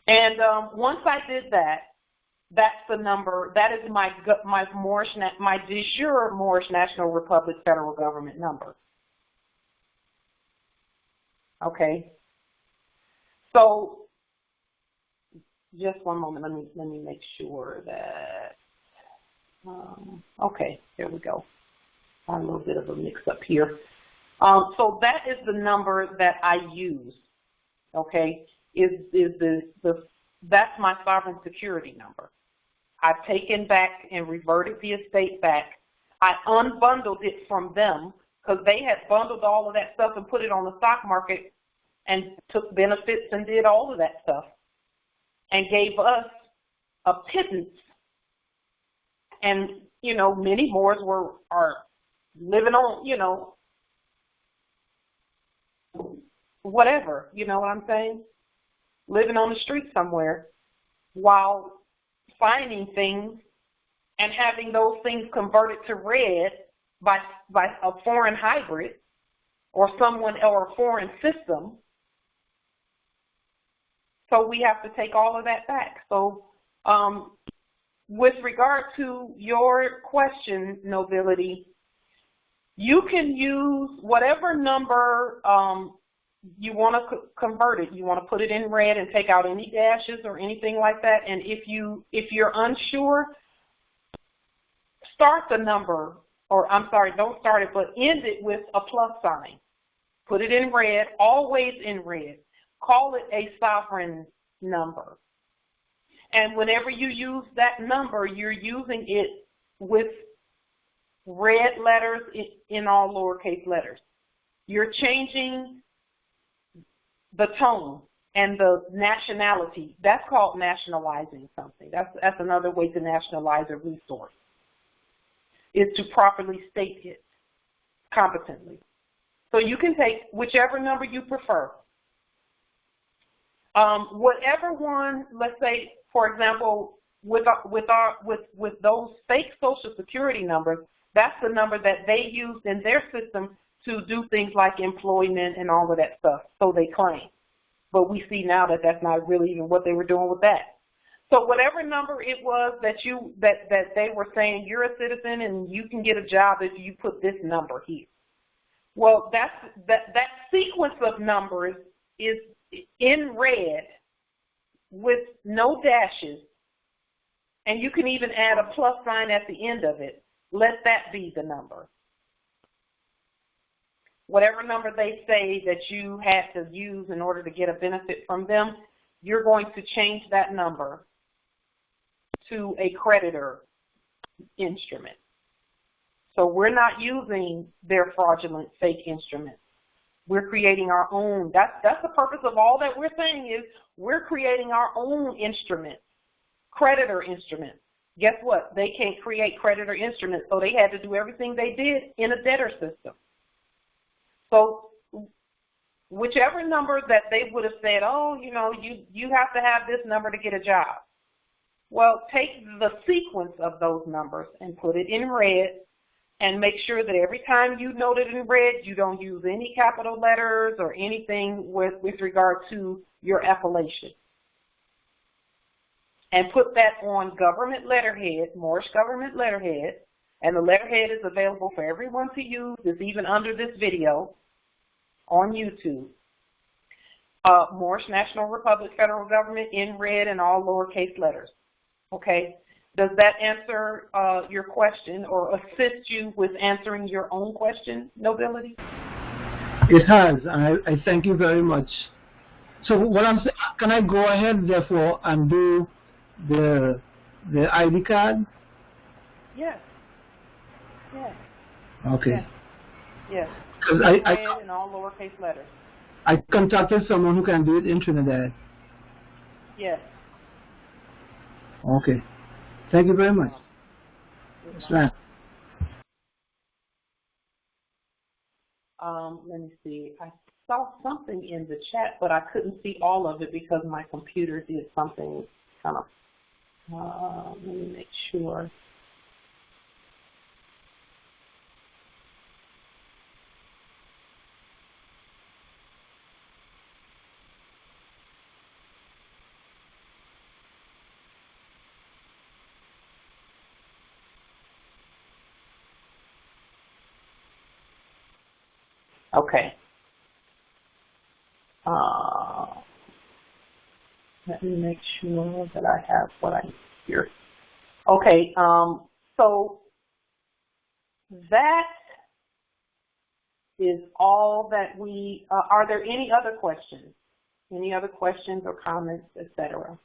And once I did that, that's the number, that is my de jure Moorish National Republic federal government number. Okay? So, just one moment, let me make sure that, okay, there we go. A little bit of a mix-up here. So that is the number that I use, okay, that's my sovereign security number. I've taken back and reverted the estate back. I unbundled it from them because they had bundled all of that stuff and put it on the stock market and took benefits and did all of that stuff and gave us a pittance. And, you know, many Moors are living on, you know, whatever, you know what I'm saying? Living on the street somewhere while finding things and having those things converted to red by a foreign hybrid or a foreign system. So we have to take all of that back. So with regard to your question, Nobility, you can use whatever number you want to convert it. You want to put it in red and take out any dashes or anything like that. And if you're unsure, start the number, or I'm sorry, don't start it, but end it with a plus sign. Put it in red, always in red. Call it a sovereign number. And whenever you use that number, you're using it with red letters in all lowercase letters. You're changing the tone and the nationality, that's called nationalizing something. That's another way to nationalize a resource, is to properly state it competently. So you can take whichever number you prefer. Whatever one, let's say, for example, with those fake Social Security numbers, that's the number that they used in their system to do things like employment and all of that stuff, so they claim. But we see now that that's not really even what they were doing with that. So whatever number it was that they were saying you're a citizen and you can get a job if you put this number here. Well, that sequence of numbers is in red with no dashes, and you can even add a plus sign at the end of it. Let that be the number. Whatever number they say that you had to use in order to get a benefit from them, you're going to change that number to a creditor instrument. So we're not using their fraudulent fake instruments. We're creating our own. That's the purpose of all that we're saying, is we're creating our own instruments, creditor instruments. Guess what? They can't create creditor instruments, so they had to do everything they did in a debtor system. So whichever number that they would have said, oh, you know, you have to have this number to get a job. Well, take the sequence of those numbers and put it in red, and make sure that every time you note it in red, you don't use any capital letters or anything with regard to your appellation. And put that on government letterhead, Moorish government letterhead, and the letterhead is available for everyone to use. It's even under this video on YouTube. Moorish National Republic Federal Government in red and all lowercase letters. Okay? Does that answer your question or assist you with answering your own question, Nobility? It has. I thank you very much. So what I'm saying, can I go ahead, therefore, and do the ID card? Yes. Yes. Okay. Yes. Yes. Because I in all lowercase letters. I contacted someone who can do it in Trinidad. Yes. Okay. Thank you very much. Yes, ma'am. Let me see. I saw something in the chat, but I couldn't see all of it because my computer did something kind of. Let me make sure. Okay. Let me make sure that I have what I need here. Okay. So that is all that we. Are there any other questions? Any other questions or comments, etc.?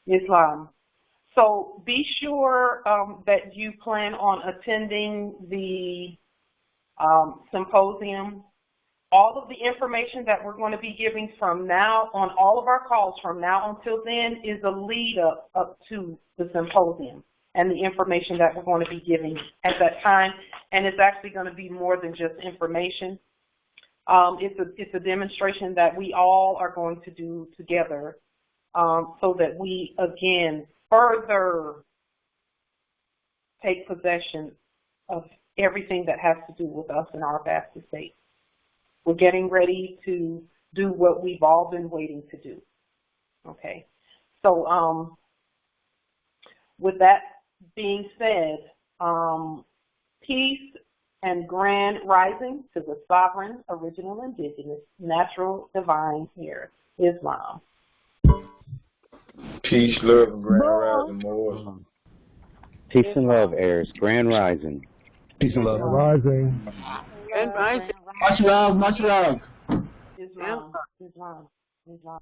Islam. So be sure that you plan on attending the symposium. All of the information that we're going to be giving from now on, all of our calls from now until then, is a lead up to the symposium and the information that we're going to be giving at that time. And it's actually going to be more than just information. It's a demonstration that we all are going to do together so that we, again, further take possession of everything that has to do with us in our vast estate. We're getting ready to do what we've all been waiting to do. Okay. So with that being said, peace and grand rising to the sovereign, original, indigenous, natural, divine heirs, Islam. Peace, love, and grand rising, more. Peace and love, heirs. Grand rising. Peace and love. Rising. Grand rising. Much love, much love. Islam. Islam. Islam.